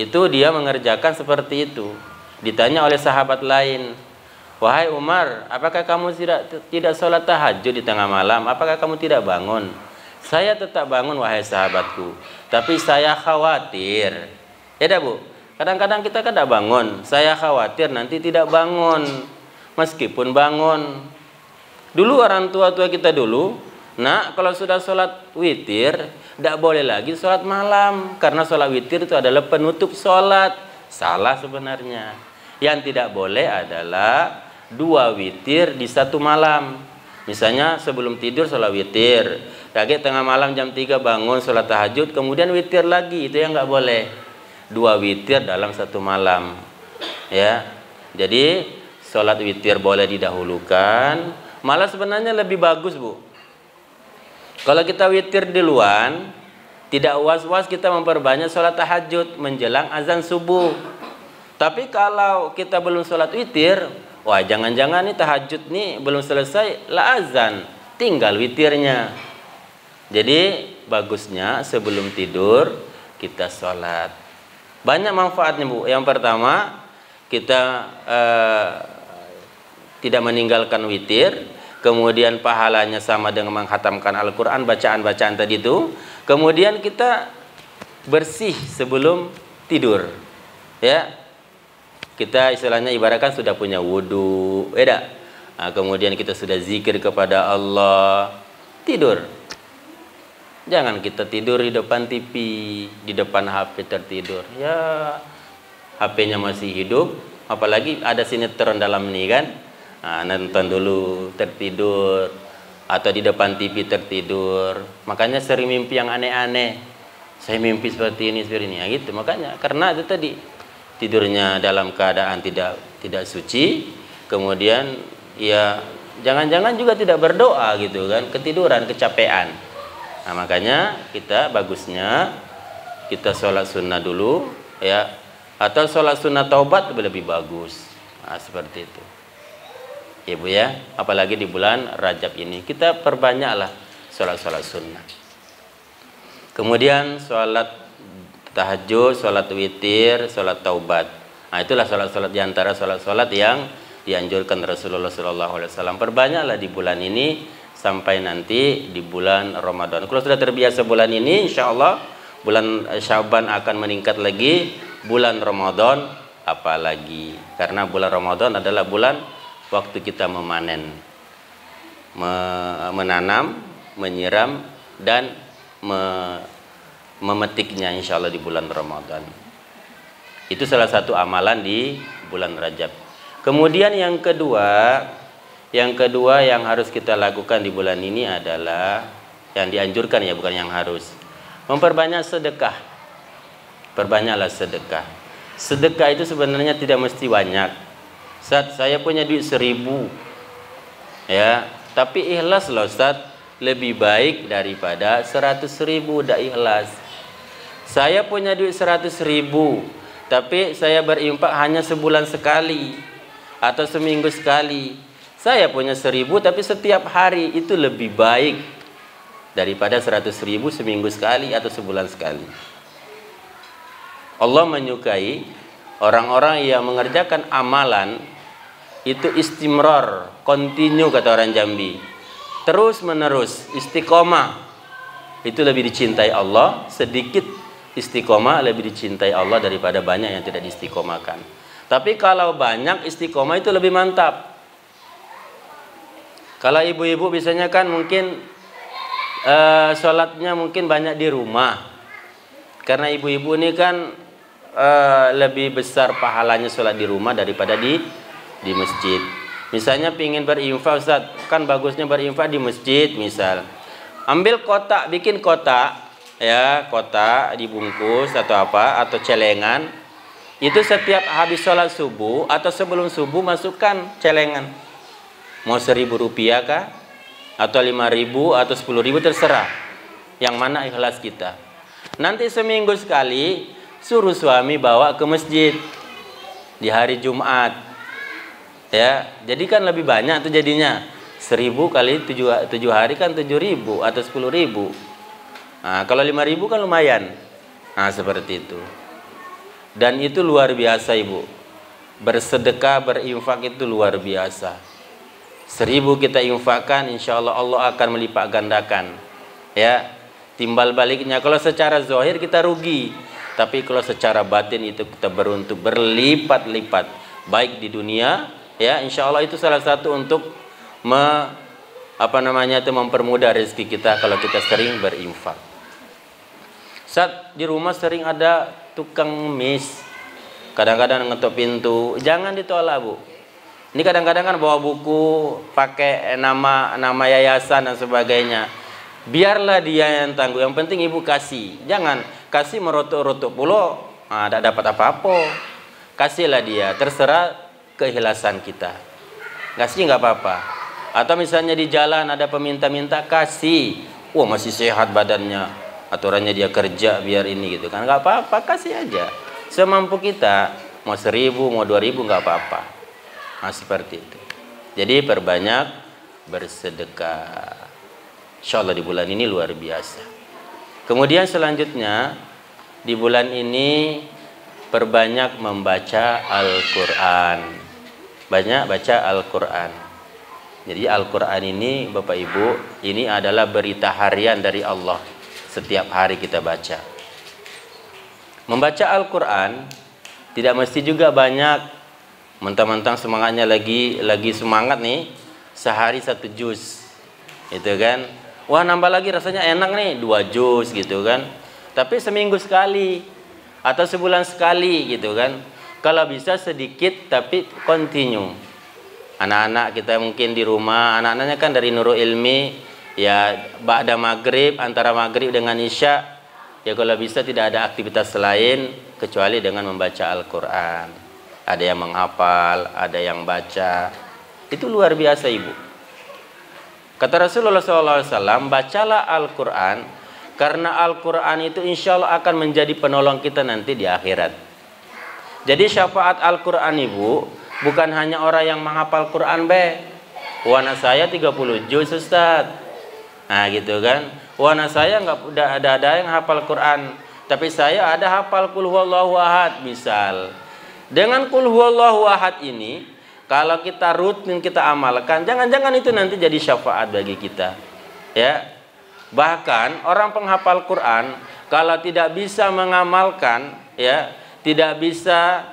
S2: itu dia mengerjakan seperti itu. Ditanya oleh sahabat lain, wahai Umar, apakah kamu tidak sholat tahajud di tengah malam? Apakah kamu tidak bangun? Saya tetap bangun wahai sahabatku, tapi saya khawatir. Ya dah Bu, kadang-kadang kita kan tidak bangun, saya khawatir nanti tidak bangun meskipun bangun. Dulu orang tua-tua kita dulu, nah kalau sudah sholat witir tidak boleh lagi sholat malam, karena sholat witir itu adalah penutup sholat. Salah sebenarnya. Yang tidak boleh adalah 2 witir di 1 malam. Misalnya sebelum tidur sholat witir, kaget tengah malam jam 3 bangun sholat tahajud, kemudian witir lagi, itu yang nggak boleh. 2 witir dalam 1 malam ya. Jadi sholat witir boleh didahulukan, malah sebenarnya lebih bagus Bu kalau kita witir duluan, tidak was-was kita memperbanyak sholat tahajud menjelang azan subuh. Tapi kalau kita belum sholat witir, wah jangan-jangan nih tahajud nih belum selesai lah azan, tinggal witirnya. Jadi bagusnya sebelum tidur kita sholat. Banyak manfaatnya Bu. Yang pertama, kita tidak meninggalkan witir, kemudian pahalanya sama dengan menghatamkan Al-Quran, bacaan-bacaan tadi itu. Kemudian kita bersih sebelum tidur. Ya, kita istilahnya ibaratkan sudah punya wudhu, beda. Nah, kemudian kita sudah zikir kepada Allah, tidur. Jangan kita tidur di depan TV, di depan HP tertidur. Ya, HP-nya masih hidup, apalagi ada sinetron dalam ini kan. Nah, nonton dulu tertidur, atau di depan TV tertidur. Makanya sering mimpi yang aneh-aneh. Saya mimpi seperti ini, ya gitu. Makanya karena itu tadi tidurnya dalam keadaan tidak suci, kemudian ya jangan-jangan juga tidak berdoa gitu kan, ketiduran, kecapean. Nah, makanya kita bagusnya kita sholat sunnah dulu ya, atau sholat sunnah taubat lebih bagus. Nah, seperti itu. Ibu ya, apalagi di bulan Rajab ini kita perbanyaklah sholat sunnah. Kemudian sholat tahajud, sholat witir, sholat taubat. Nah, itulah sholat-sholat diantara sholat-sholat yang dianjurkan Rasulullah SAW. Perbanyaklah di bulan ini sampai nanti di bulan Ramadan. Kalau sudah terbiasa bulan ini, insya Allah bulan Syaban akan meningkat lagi. Bulan Ramadan apalagi, karena bulan Ramadan adalah bulan waktu kita memanen, menanam, menyiram, dan memetiknya insya Allah di bulan Ramadan. Itu salah satu amalan di bulan Rajab. Kemudian yang kedua yang harus kita lakukan di bulan ini adalah yang dianjurkan ya, bukan yang harus. Memperbanyak sedekah. Perbanyaklah sedekah. Sedekah itu sebenarnya tidak mesti banyak. Ustaz, saya punya duit 1.000. Ya, tapi ikhlas loh Ustaz, lebih baik daripada 100.000 dak ikhlas. Saya punya duit 100.000, tapi saya berinfak hanya sebulan sekali atau seminggu sekali. Saya punya 1.000 tapi setiap hari, itu lebih baik daripada 100.000 seminggu sekali atau sebulan sekali. Allah menyukai orang-orang yang mengerjakan amalan itu istimrar, continue kata orang Jambi, terus menerus, istiqomah. Itu lebih dicintai Allah. Sedikit istiqomah lebih dicintai Allah daripada banyak yang tidak diistiqomahkan. Tapi kalau banyak istiqomah itu lebih mantap. Kalau ibu-ibu biasanya kan mungkin sholatnya mungkin banyak di rumah, karena ibu-ibu ini kan lebih besar pahalanya sholat di rumah daripada di masjid. Misalnya pingin berinfak Ustaz, kan bagusnya berinfak di masjid. Misal ambil kotak, bikin kotak ya, kotak dibungkus atau apa, atau celengan. Itu setiap habis sholat subuh atau sebelum subuh masukkan celengan. Mau 1.000 rupiah kah, atau 5.000 atau 10.000, terserah. Yang mana ikhlas kita. Nanti seminggu sekali suruh suami bawa ke masjid di hari Jumat. Ya, jadi kan lebih banyak tuh jadinya. 1.000 kali 7 hari kan 7.000 atau 10.000. Nah, kalau 5.000 kan lumayan. Nah, seperti itu. Dan itu luar biasa ibu. Bersedekah, berinfak itu luar biasa. 1.000 kita infakkan, insya Allah Allah akan melipat gandakan. Ya, timbal baliknya. Kalau secara zahir kita rugi, tapi kalau secara batin itu kita beruntung berlipat-lipat, baik di dunia. Ya, insya Allah itu salah satu untuk mempermudah rezeki kita kalau kita sering berinfak. Saat di rumah sering ada tukang ngemis, kadang-kadang ngetok pintu, jangan ditolak bu. Ini kadang-kadang kan bawa buku, pakai nama yayasan dan sebagainya. Biarlah dia yang tangguh. Yang penting ibu kasih. Jangan kasih merotok-rotok pula, tidak dapat apa-apa. Kasihlah dia, terserah keikhlasan kita. Kasih nggak apa-apa. Atau misalnya di jalan ada peminta-minta, kasih. Wah, masih sehat badannya, aturannya dia kerja biar ini gitu kan, nggak apa-apa, kasih aja semampu kita. Mau 1.000 mau 2.000 nggak apa-apa. Nah, seperti itu. Jadi perbanyak bersedekah. Insya Allah di bulan ini luar biasa. Kemudian selanjutnya di bulan ini perbanyak membaca Al-Quran. Banyak baca Al-Quran. Jadi Al-Quran ini Bapak Ibu, ini adalah berita harian dari Allah. Setiap hari kita baca. Membaca Al-Quran Tidak mesti juga banyak. Mentang-mentang semangatnya lagi semangat nih, sehari 1 juz. Itu kan. Wah, nambah lagi rasanya enak nih, 2 juz gitu kan. Tapi seminggu sekali atau sebulan sekali gitu kan. Kalau bisa sedikit tapi continue. Anak-anak kita mungkin di rumah, anak-anaknya kan dari Nurul Ilmi, ya ba'da maghrib, antara maghrib dengan isya, ya kalau bisa tidak ada aktivitas lain kecuali dengan membaca Al-Quran. Ada yang menghafal, ada yang baca. Itu luar biasa, Ibu. Kata Rasulullah SAW, bacalah Al-Quran, karena Al-Quran itu insya Allah akan menjadi penolong kita nanti di akhirat. Jadi syafaat Al-Quran, Ibu, bukan hanya orang yang menghafal Quran wana saya 30 juz Ustaz. Nah gitu kan. Wana saya nggak ada yang hafal Quran, tapi saya ada hafal Qul Huwallahu Ahad misal. Dengan Qul Huwallahu Ahad ini, kalau kita rutin kita amalkan, jangan-jangan itu nanti jadi syafaat bagi kita. Ya. Bahkan orang penghafal Quran kalau tidak bisa mengamalkan, ya, tidak bisa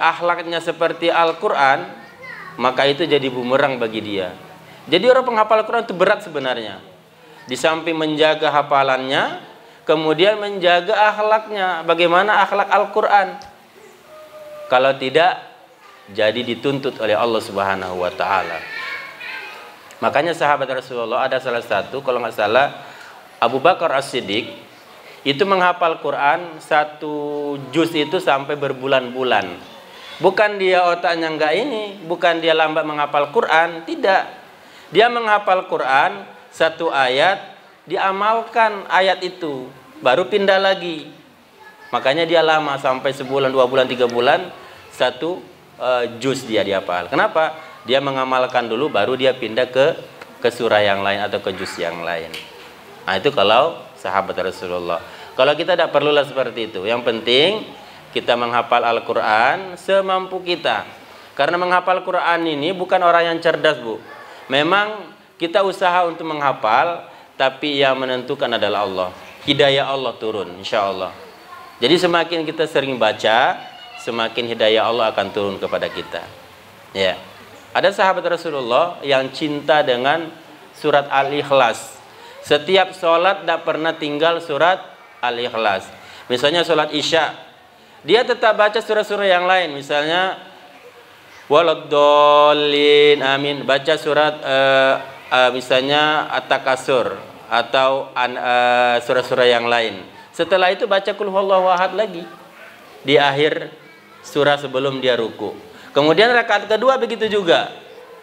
S2: akhlaknya seperti Al-Quran, maka itu jadi bumerang bagi dia. Jadi orang penghafal Quran itu berat sebenarnya. Di samping menjaga hafalannya, kemudian menjaga akhlaknya. Bagaimana akhlak Al-Quran? Kalau tidak, jadi dituntut oleh Allah Subhanahu wa Ta'ala. Makanya sahabat Rasulullah ada salah satu, kalau nggak salah, Abu Bakar As-Siddiq, itu menghafal Quran 1 juz itu sampai berbulan-bulan. Bukan dia otaknya enggak ini, bukan dia lambat menghafal Quran, tidak. Dia menghafal Quran 1 ayat, diamalkan ayat itu, baru pindah lagi. Makanya dia lama sampai sebulan, 2 bulan, 3 bulan 1 juz dia dihafal. Kenapa? Dia mengamalkan dulu, baru dia pindah ke surah yang lain atau ke juz yang lain. Nah itu kalau sahabat Rasulullah. Kalau kita tidak perlulah seperti itu. Yang penting kita menghafal Al-Quran semampu kita. Karena menghafal Quran ini bukan orang yang cerdas, Bu. Memang kita usaha untuk menghafal, tapi yang menentukan adalah Allah. Hidayah Allah turun, insya Allah. Jadi semakin kita sering baca, semakin hidayah Allah akan turun kepada kita. Ya. Ada sahabat Rasulullah yang cinta dengan surat Al-Ikhlas. Setiap sholat tidak pernah tinggal surat Al-Ikhlas. Misalnya sholat Isya, dia tetap baca surah-surah yang lain. Misalnya Waladdallin, amin. Baca surat misalnya At-Takasur atau surah-surah yang lain. Setelah itu baca Qul Huwallahu Ahad lagi di akhir surah sebelum dia ruku. Kemudian rakaat kedua begitu juga.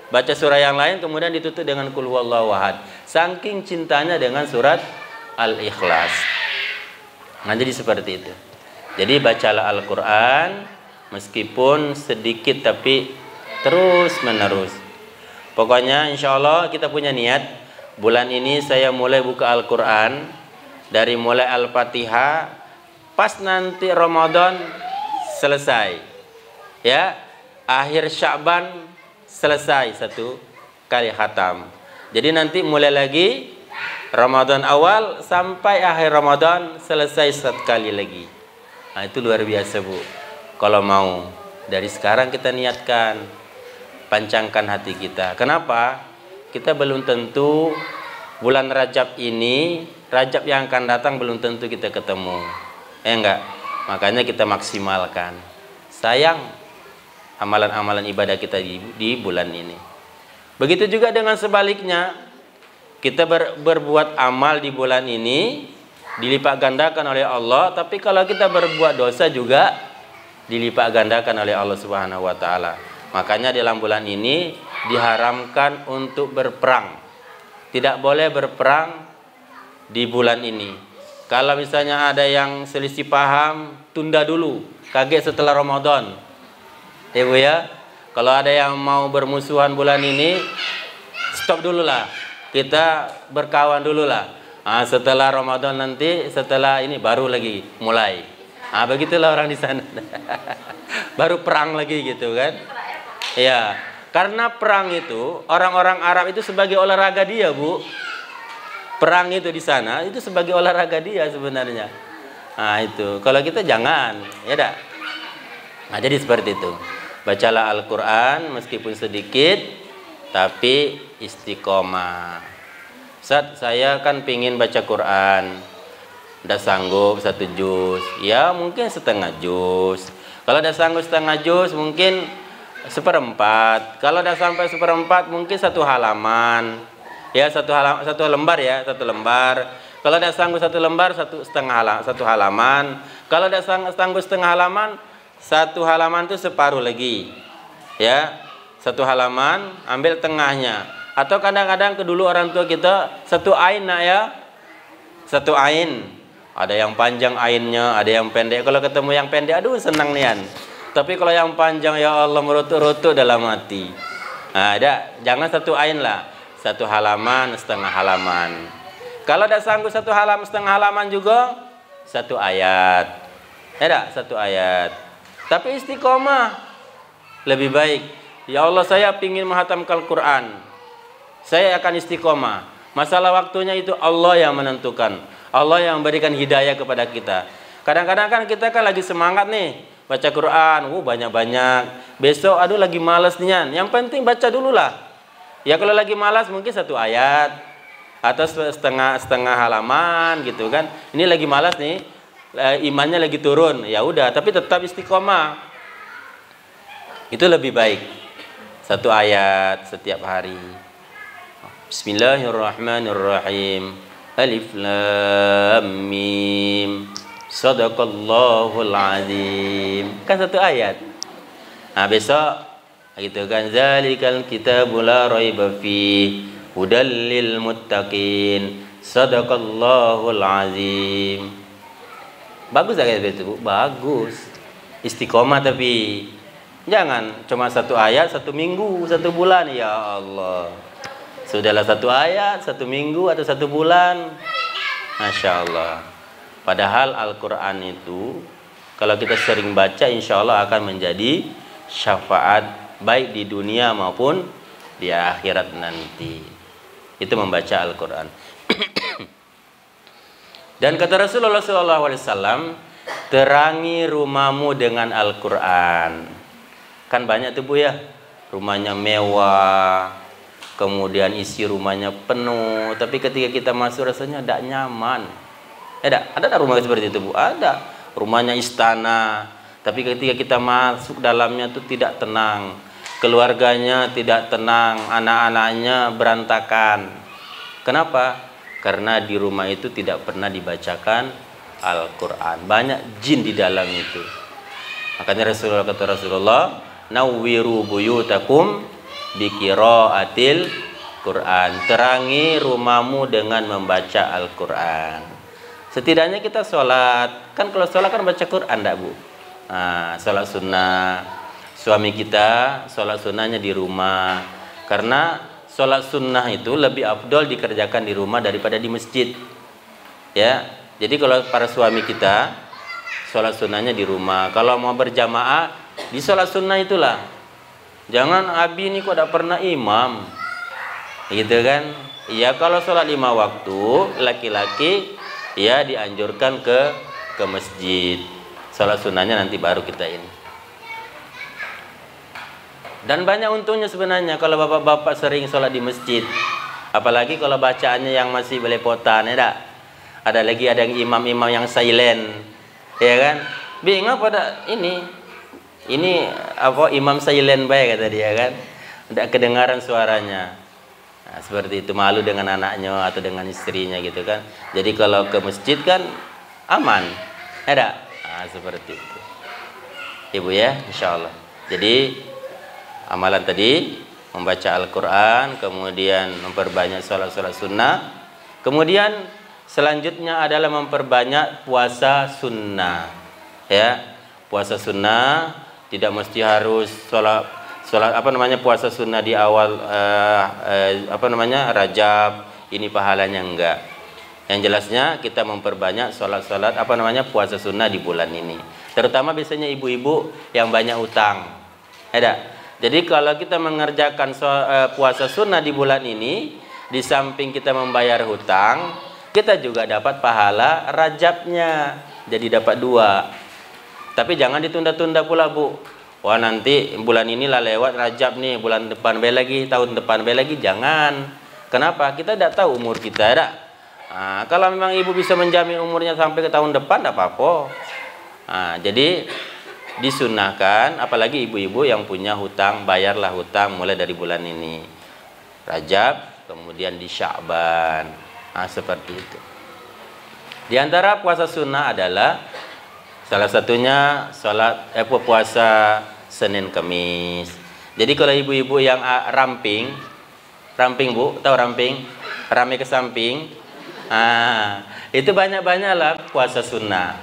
S2: Baca surah yang lain kemudian ditutup dengan Qul Huwallahu Ahad. Saking cintanya dengan surat Al-Ikhlas. Nah, jadi seperti itu. Jadi bacalah Al-Quran meskipun sedikit tapi terus menerus. Pokoknya insya Allah kita punya niat. Bulan ini saya mulai buka Al-Quran. Dari mulai Al-Fatihah. Pas nanti Ramadan selesai. Ya, akhir Sya'ban selesai 1 kali khatam. Jadi nanti mulai lagi Ramadan awal sampai akhir Ramadan selesai 1 kali lagi. Nah itu luar biasa, Bu. Kalau mau dari sekarang kita niatkan, pancangkan hati kita. Kenapa? Kita belum tentu bulan Rajab ini, Rajab yang akan datang belum tentu kita ketemu. Enggak. Makanya kita maksimalkan. Sayang amalan-amalan ibadah kita di bulan ini. Begitu juga dengan sebaliknya, kita berbuat amal di bulan ini dilipat gandakan oleh Allah, tapi kalau kita berbuat dosa juga dilipat gandakan oleh Allah Subhanahu wa Ta'ala. Makanya dalam bulan ini diharamkan untuk berperang. Tidak boleh berperang di bulan ini. Kalau misalnya ada yang selisih paham, tunda dulu, kaget setelah Ramadan. Ibu ya, kalau ada yang mau bermusuhan bulan ini, stop dulu lah. Kita berkawan dulu lah. Nah, setelah Ramadan nanti, setelah ini baru lagi mulai. Nah, begitulah orang di sana. Baru perang lagi gitu kan. Ya, karena perang itu, orang-orang Arab itu sebagai olahraga dia, Bu. Perang itu di sana, itu sebagai olahraga dia sebenarnya. Nah itu, kalau kita jangan, ya dah. Nah, jadi seperti itu. Bacalah Al-Quran meskipun sedikit, tapi istiqomah. Ustaz, saya kan pingin baca Quran, tidak sanggup 1 juz, ya mungkin setengah juz. Kalau tidak sanggup setengah juz, mungkin 1/4. Kalau tidak sampai 1/4, mungkin 1 halaman. Ya, 1 lembar ya, 1 lembar. Kalau tidak sanggup 1 lembar, 1 halaman. Kalau tidak sanggup setengah halaman, 1 halaman itu separuh lagi. Ya, 1 halaman, ambil tengahnya. Atau kadang-kadang dulu orang tua kita 1 ain nak ya, 1 ain. Ada yang panjang ainnya, ada yang pendek. Kalau ketemu yang pendek, aduh senang nian. Tapi kalau yang panjang, ya Allah, merotok-rotok dalam hati. Nah, jangan 1 ain lah, 1 halaman, setengah halaman. Kalau tidak sanggup 1 halaman, setengah halaman juga 1 ayat. Ya, 1 ayat. Tapi istiqomah lebih baik. Ya Allah, saya ingin menghatamkan Quran. Saya akan istiqomah. Masalah waktunya itu Allah yang menentukan. Allah yang memberikan hidayah kepada kita. Kadang-kadang kan kita kan lagi semangat nih baca Quran, banyak-banyak. Besok aduh lagi malas nian. Yang penting baca dulu lah. Ya kalau lagi malas mungkin 1 ayat atau setengah halaman gitu kan. Ini lagi malas nih, imannya lagi turun. Ya udah, tapi tetap istiqomah. Itu lebih baik. 1 ayat setiap hari. Bismillahirrahmanirrahim. Alif lam mim. Shadaqallahul azim. Kan 1 ayat. Nah, besok gitu kan, zalikal kitabul la raiba fi hudal lil muttaqin. Shadaqallahul azim. Bagus tak kayak itu, Bu? Bagus. Istiqomah tapi jangan cuma 1 ayat 1 minggu, 1 bulan, ya Allah. Sudahlah 1 ayat 1 minggu atau 1 bulan. Masya Allah. Padahal Al-Quran itu kalau kita sering baca, insya Allah akan menjadi syafaat baik di dunia maupun di akhirat nanti. Itu membaca Al-Quran. Dan kata Rasulullah SAW, terangi rumahmu dengan Al-Quran. Kan banyak tuh Bu ya, rumahnya mewah, kemudian isi rumahnya penuh, tapi ketika kita masuk rasanya tidak nyaman. Ada rumah seperti itu Bu? Ada. Rumahnya istana, tapi ketika kita masuk dalamnya itu tidak tenang, keluarganya tidak tenang, anak-anaknya berantakan. Kenapa? Karena di rumah itu tidak pernah dibacakan Al-Quran. Banyak jin di dalam itu. Makanya kata Rasulullah, nawwiru buyutakum biqiraatil Quran. Terangi rumahmu dengan membaca Al-Quran. Setidaknya kita sholat, kan kalau sholat kan baca Quran enggak Bu? Nah, sholat sunnah, suami kita sholat sunnahnya di rumah. Karena sholat sunnah itu lebih afdol dikerjakan di rumah daripada di masjid. Ya, jadi kalau para suami kita sholat sunnahnya di rumah. Kalau mau berjamaah di sholat sunnah itulah. Jangan abi ini kok tidak pernah imam, gitu kan? Ya kalau sholat 5 waktu laki-laki ya dianjurkan ke masjid. Sholat sunnahnya nanti baru kita ini. Dan banyak untungnya sebenarnya kalau bapak-bapak sering sholat di masjid. Apalagi kalau bacaannya yang masih belepotan, ya tak? Ada yang imam-imam yang silent, ya kan? Bingung pada ini apa imam silent baik kata dia kan? Tidak kedengaran suaranya. Nah, seperti itu, malu dengan anaknya atau dengan istrinya gitu kan. Jadi kalau ke masjid kan aman, ada. Nah, seperti itu, Ibu ya, insya Allah. Jadi amalan tadi membaca Al-Quran, kemudian memperbanyak sholat-sholat sunnah, kemudian selanjutnya adalah memperbanyak puasa sunnah. Ya, puasa sunnah tidak mesti harus sholat puasa sunnah di awal Rajab ini pahalanya enggak. Yang jelasnya kita memperbanyak sholat puasa sunnah di bulan ini. Terutama biasanya ibu-ibu yang banyak utang. Jadi kalau kita mengerjakan puasa sunnah di bulan ini, di samping kita membayar hutang, kita juga dapat pahala Rajabnya. Jadi dapat 2. Tapi jangan ditunda-tunda pula, Bu. Wah, nanti bulan inilah lewat Rajab nih, bulan depan be lagi, tahun depan be lagi. Jangan. Kenapa? Kita tidak tahu umur kita, tidak. Nah, kalau memang ibu bisa menjamin umurnya sampai ke tahun depan, tidak apa-apa. Nah, jadi disunahkan, apalagi ibu-ibu yang punya hutang, bayarlah hutang mulai dari bulan ini. Rajab, kemudian di Sya'ban. Nah, seperti itu. Di antara puasa sunnah adalah salah satunya puasa Senin Kemis. Jadi kalau ibu-ibu yang ramping Bu, tahu ramping? Rame ke samping. Itu banyak-banyaklah puasa sunnah.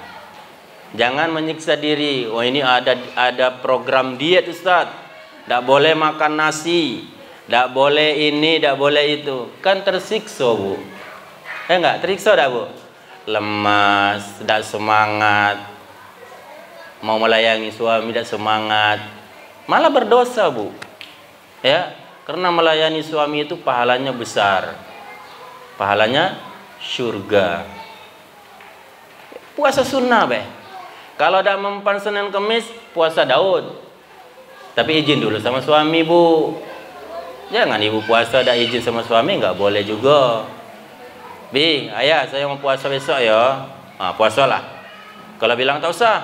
S2: Jangan menyiksa diri. Oh, ini ada program diet, Ustaz. Tidak boleh makan nasi, tidak boleh ini, tidak boleh itu. Kan tersiksa, Bu. Enggak, tersiksa dah, Bu. Lemas, tidak semangat. Mau melayani suami tidak semangat, malah berdosa, Bu. Ya, karena melayani suami itu pahalanya besar, pahalanya surga. Puasa sunnah, be. Kalau ada mempan Senin Kemis, puasa Daud. Tapi izin dulu sama suami, Bu. Jangan ibu puasa ada izin sama suami, nggak boleh juga. Bi, ayah saya mau puasa besok ya. Puasalah. Kalau bilang tak usah,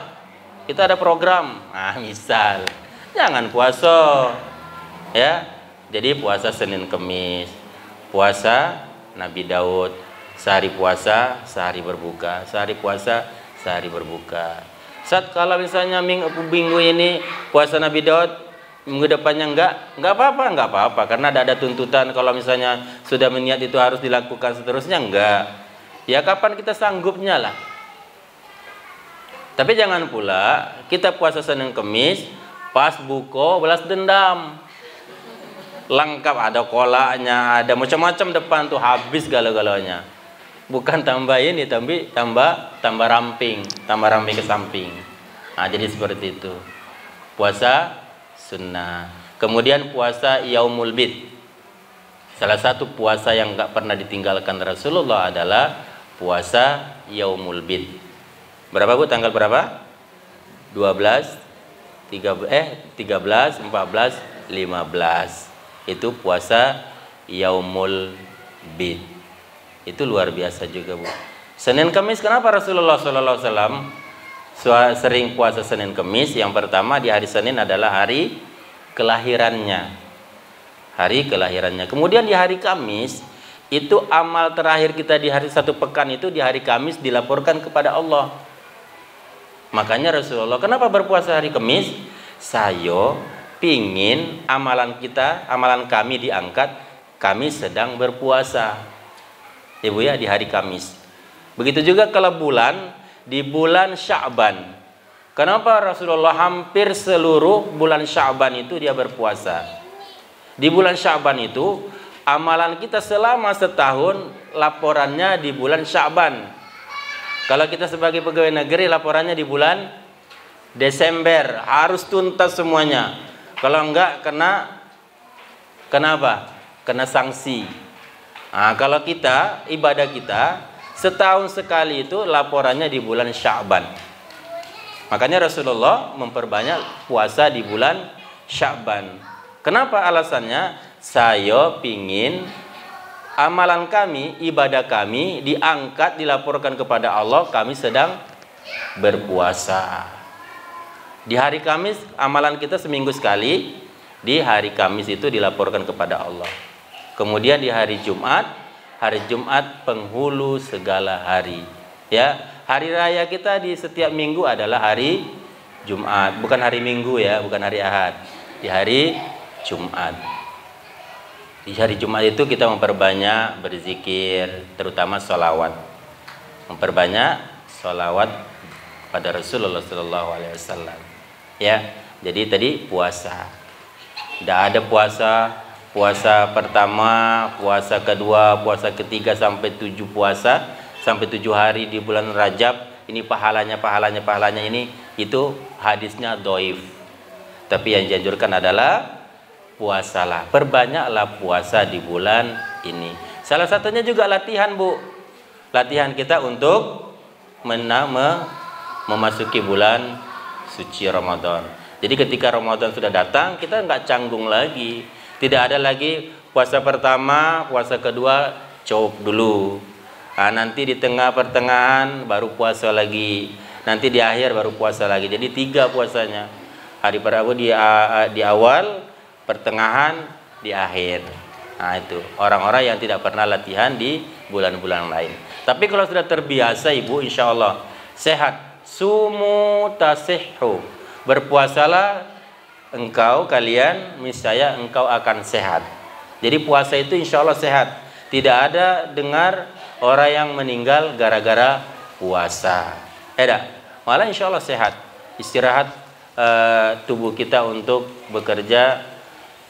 S2: kita ada program. Misal, jangan puasa. Ya, jadi puasa Senin Kemis, puasa Nabi Daud, sehari puasa, sehari berbuka, sehari puasa, sehari berbuka. Saat kalau misalnya minggu ini puasa Nabi Daud, minggu depannya enggak apa-apa, karena ada tuntutan kalau misalnya sudah meniat itu harus dilakukan seterusnya, enggak. Ya kapan kita sanggupnya lah. Tapi jangan pula kita puasa Senin Kemis, pas buka balas dendam. Lengkap, ada kolaknya, ada macam-macam depan tuh, habis galau-galaunya. Bukan tambah ini, tapi tambah ramping ke samping. Jadi seperti itu. Puasa sunnah. Kemudian puasa Yaumul Bid. Salah satu puasa yang enggak pernah ditinggalkan Rasulullah adalah puasa Yaumul Bid. Berapa, Bu? Tanggal berapa? 12, 13, 14, 15. Itu puasa Yaumul Bid. Itu luar biasa juga, Bu. Senin Kemis, kenapa Rasulullah SAW sering puasa Senin Kemis? Yang pertama, di hari Senin adalah hari kelahirannya. Kemudian di hari Kamis, itu amal terakhir kita di hari satu pekan itu di hari Kamis dilaporkan kepada Allah. Makanya Rasulullah, kenapa berpuasa hari Kamis? Saya pingin amalan kami diangkat, kami sedang berpuasa. Ibu ya, di hari Kamis. Begitu juga kalau di bulan Sya'ban. Kenapa Rasulullah hampir seluruh bulan Sya'ban itu dia berpuasa? Di bulan Sya'ban itu amalan kita selama setahun laporannya di bulan Sya'ban. Kalau kita sebagai pegawai negeri laporannya di bulan Desember, harus tuntas semuanya. Kalau enggak kenapa? Kena sanksi. Kalau kita, ibadah kita setahun sekali itu laporannya di bulan Sya'ban. Makanya Rasulullah memperbanyak puasa di bulan Sya'ban. Kenapa alasannya? Saya pingin amalan kami, ibadah kami diangkat, dilaporkan kepada Allah, kami sedang berpuasa. Di hari Kamis amalan kita seminggu sekali, di hari Kamis itu dilaporkan kepada Allah. Kemudian di hari Jumat penghulu segala hari. Ya, hari raya kita di setiap minggu adalah hari Jumat, bukan hari Minggu ya, bukan hari Ahad. Di hari Jumat. Di hari Jumat itu kita memperbanyak berzikir, terutama sholawat. Memperbanyak sholawat pada Rasulullah SAW. Ya, jadi tadi puasa. Tidak ada puasa pertama, puasa kedua, puasa ketiga sampai 7 puasa, sampai 7 hari di bulan Rajab. Ini pahalanya ini, itu hadisnya dhaif. Tapi yang dianjurkan adalah puasalah, perbanyaklah puasa di bulan ini. Salah satunya juga latihan, Bu. Latihan kita untuk memasuki bulan suci Ramadan. Jadi ketika Ramadan sudah datang, kita nggak canggung lagi. Tidak ada lagi puasa pertama, puasa kedua cop dulu. Nanti di tengah pertengahan baru puasa lagi. Nanti di akhir baru puasa lagi. Jadi 3 puasanya. Hari Rabu di awal, pertengahan, di akhir. Nah itu orang-orang yang tidak pernah latihan di bulan-bulan lain. Tapi kalau sudah terbiasa ibu, insya Allah sehat. Sumu tasihhu, berpuasalah engkau kalian, misalnya engkau akan sehat. Jadi puasa itu insya Allah sehat. Tidak ada dengar orang yang meninggal gara-gara puasa. Malah insya Allah sehat. Istirahat tubuh kita untuk bekerja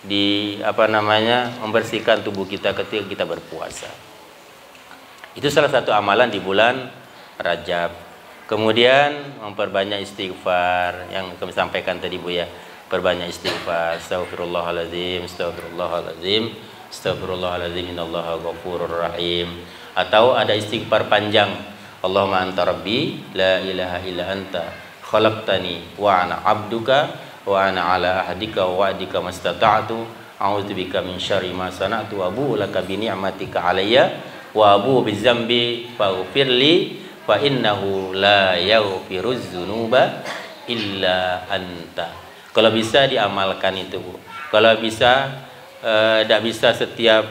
S2: di membersihkan tubuh kita ketika kita berpuasa. Itu salah satu amalan di bulan Rajab. Kemudian memperbanyak istighfar yang kami sampaikan tadi Bu ya. Perbanyak istighfar. Astagfirullahaladzim, astagfirullahaladzim, astagfirullahaladzim, innallaha ghafurur rahim. Atau ada istighfar panjang. Allahumma anta rabbi la ilaha illa anta khalaqtani wa ana abduka wa ana ala ahdika wa wa'dika mastata'tu a'udzubika min syarri ma sana'tu wa abu'u laka bi ni'matika alayya wa abu'u bi dzambi faghfirli fa innahu la yaghfiruz dzunuba illa anta. Kalau bisa diamalkan itu Bu. Kalau bisa tidak bisa setiap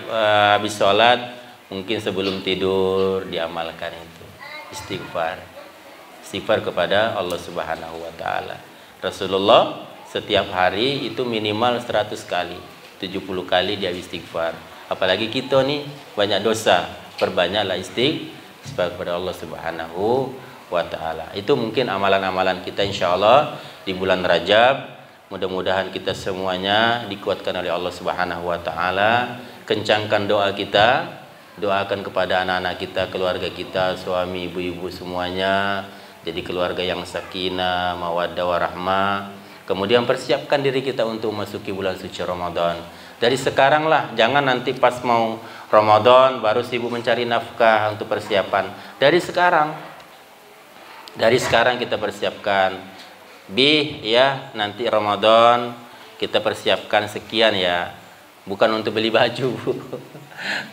S2: habis sholat, mungkin sebelum tidur diamalkan itu istighfar kepada Allah Subhanahu wa taala. Rasulullah setiap hari itu minimal 100 kali, 70 kali dia istighfar. Apalagi kita nih banyak dosa, perbanyaklah istighfar kepada Allah Subhanahu wa taala. Itu mungkin amalan-amalan kita insyaallah di bulan Rajab. Mudah-mudahan kita semuanya dikuatkan oleh Allah Subhanahu wa taala. Kencangkan doa kita, doakan kepada anak-anak kita, keluarga kita, suami, ibu-ibu semuanya jadi keluarga yang sakinah, mawaddah warahmah. Kemudian persiapkan diri kita untuk memasuki bulan suci Ramadan. Dari sekarang lah, jangan nanti pas mau Ramadan baru sibuk mencari nafkah untuk persiapan. Dari sekarang kita persiapkan. Ya, nanti Ramadan kita persiapkan sekian ya. Bukan untuk beli baju.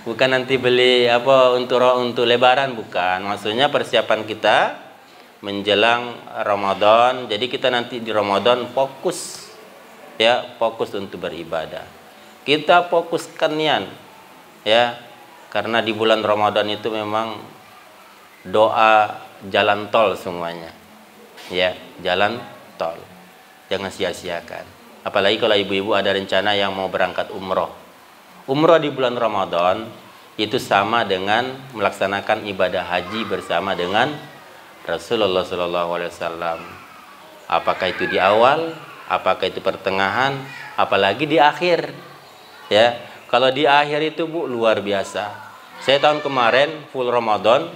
S2: Bukan nanti beli untuk lebaran, bukan. Maksudnya persiapan kita menjelang Ramadan. Jadi kita nanti di Ramadan fokus untuk beribadah. Kita fokuskan niat ya. Karena di bulan Ramadan itu memang doa jalan tol semuanya. Ya, jalan tol. Jangan sia-siakan. Apalagi kalau ibu-ibu ada rencana yang mau berangkat umroh. Umroh di bulan Ramadan itu sama dengan melaksanakan ibadah haji bersama dengan Rasulullah SAW. Apakah itu di awal, apakah itu pertengahan, apalagi di akhir. Ya, kalau di akhir itu Bu luar biasa. Saya tahun kemarin full Ramadan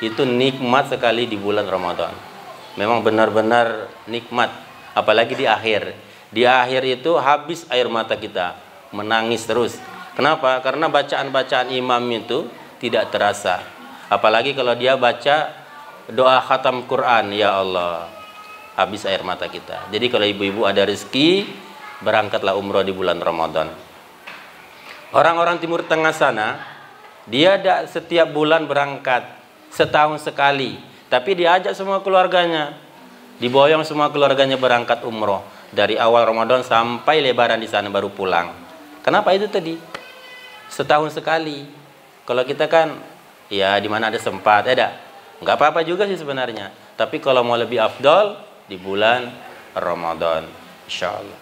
S2: itu nikmat sekali di bulan Ramadan. Memang benar-benar nikmat, apalagi di akhir. Di akhir itu habis air mata kita, menangis terus. Kenapa? Karena bacaan-bacaan imam itu tidak terasa. Apalagi kalau dia baca doa khatam Quran, ya Allah, habis air mata kita. Jadi kalau ibu-ibu ada rezeki, berangkatlah umroh di bulan Ramadan. Orang-orang Timur Tengah sana, dia tidak setiap bulan berangkat, setahun sekali. Tapi diajak semua keluarganya, diboyong semua keluarganya berangkat umroh. Dari awal Ramadan sampai lebaran di sana baru pulang. Kenapa itu tadi? Setahun sekali. Kalau kita kan, ya di mana ada sempat, nggak apa-apa juga sih sebenarnya. Tapi kalau mau lebih afdol di bulan Ramadan, insya Allah.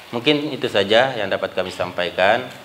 S2: Mungkin itu saja yang dapat kami sampaikan.